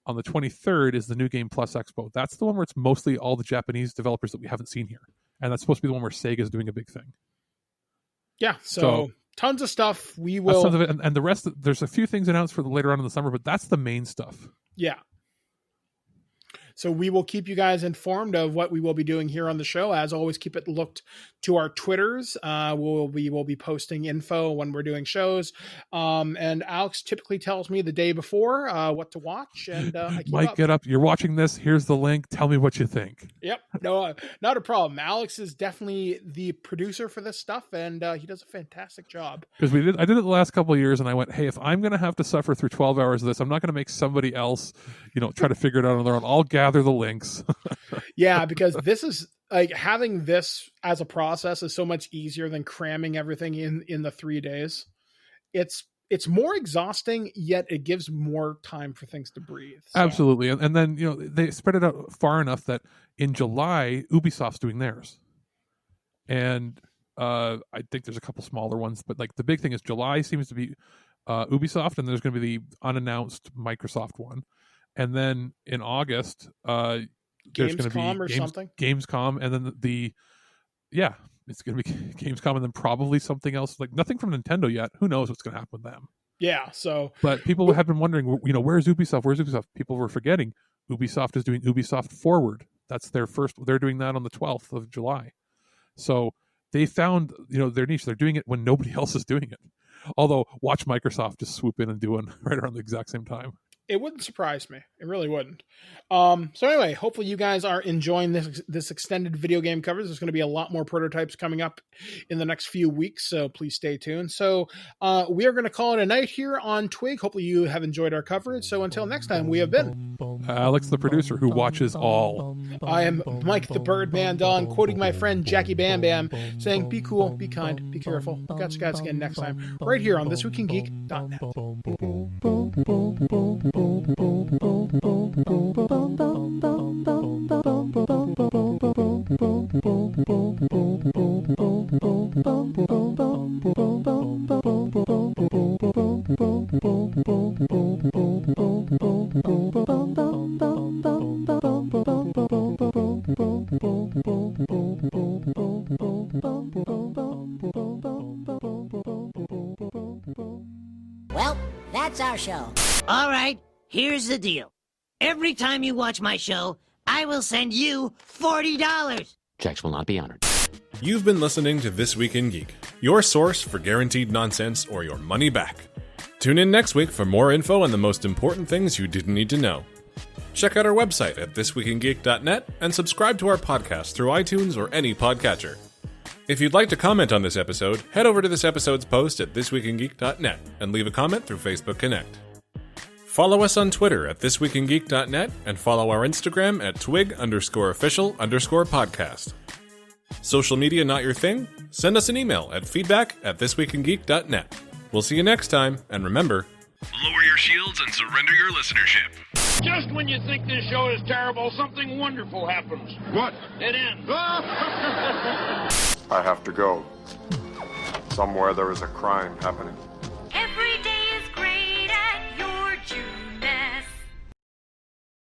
S3: on the 23rd is the New Game Plus Expo. That's the one where it's mostly all the Japanese developers that we haven't seen here. And that's supposed to be the one where Sega's doing a big thing.
S2: Yeah, so tons of stuff. We will,
S3: tons of it, and the rest. There's a few things announced for later on in the summer, but that's the main stuff.
S2: Yeah. So we will keep you guys informed of what we will be doing here on the show. As always, keep it looked to our Twitters. We will be posting info when we're doing shows. And Alex typically tells me the day before what to watch. And I keep
S3: Mike, get up. You're watching this. Here's the link. Tell me what you think.
S2: Yep. No, not a problem. Alex is definitely the producer for this stuff, and he does a fantastic job.
S3: Because I did it the last couple of years, and I went, hey, if I'm going to have to suffer through 12 hours of this, I'm not going to make somebody else, try to figure it out on their own. I'll gather the links.
S2: Yeah, because this is like having this as a process is so much easier than cramming everything in the 3 days. It's more exhausting, yet it gives more time for things to breathe. So.
S3: Absolutely. And then, they spread it out far enough that in July, Ubisoft's doing theirs. And I think there's a couple smaller ones, but like the big thing is July seems to be Ubisoft, and there's going to be the unannounced Microsoft one. And then in August, there's going to be
S2: something.
S3: Gamescom, and then it's going to be Gamescom, and then probably something else. Like nothing from Nintendo yet. Who knows what's going to happen with them?
S2: Yeah, so
S3: But people have been wondering, you know, where's Ubisoft? Where's Ubisoft? People were forgetting Ubisoft is doing Ubisoft Forward. That's their first. They're doing that on the 12th of July. So they found, you know, their niche. They're doing it when nobody else is doing it. Although, watch Microsoft just swoop in and do it right around the exact same time.
S2: it wouldn't surprise me. It really wouldn't. So anyway, hopefully you guys are enjoying this extended video game coverage. There's going to be a lot more prototypes coming up in the next few weeks, so please stay tuned. So we are going to call it a night here on Twig. Hopefully you have enjoyed our coverage. So until next time, we have been
S3: Alex, the producer, who watches all.
S2: I am Mike the Birdman Don, quoting my friend Jackie Bam Bam, saying, be cool, be kind, be careful. Catch you guys again next time, right here on ThisWeekInGeek.net.
S5: Well, that's our show.
S8: All right, here's the deal. Every time you watch my show, I will send you $40.
S9: Checks will not be honored.
S10: You've been listening to This Week in Geek, your source for guaranteed nonsense or your money back. Tune in next week for more info on the most important things you didn't need to know. Check out our website at ThisWeekInGeek.net and subscribe to our podcast through iTunes or any podcatcher. If you'd like to comment on this episode, head over to this episode's post at ThisWeekInGeek.net and leave a comment through Facebook Connect. Follow us on Twitter at ThisWeekInGeek.net and follow our Instagram at twig_official_podcast. Social media not your thing? Send us an email at feedback@ThisWeekInGeek.net. We'll see you next time, and remember,
S11: lower your shields and surrender your listenership.
S12: Just when you think this show is terrible, something wonderful happens.
S13: What?
S12: It ends.
S13: I have to go. Somewhere there is a crime happening.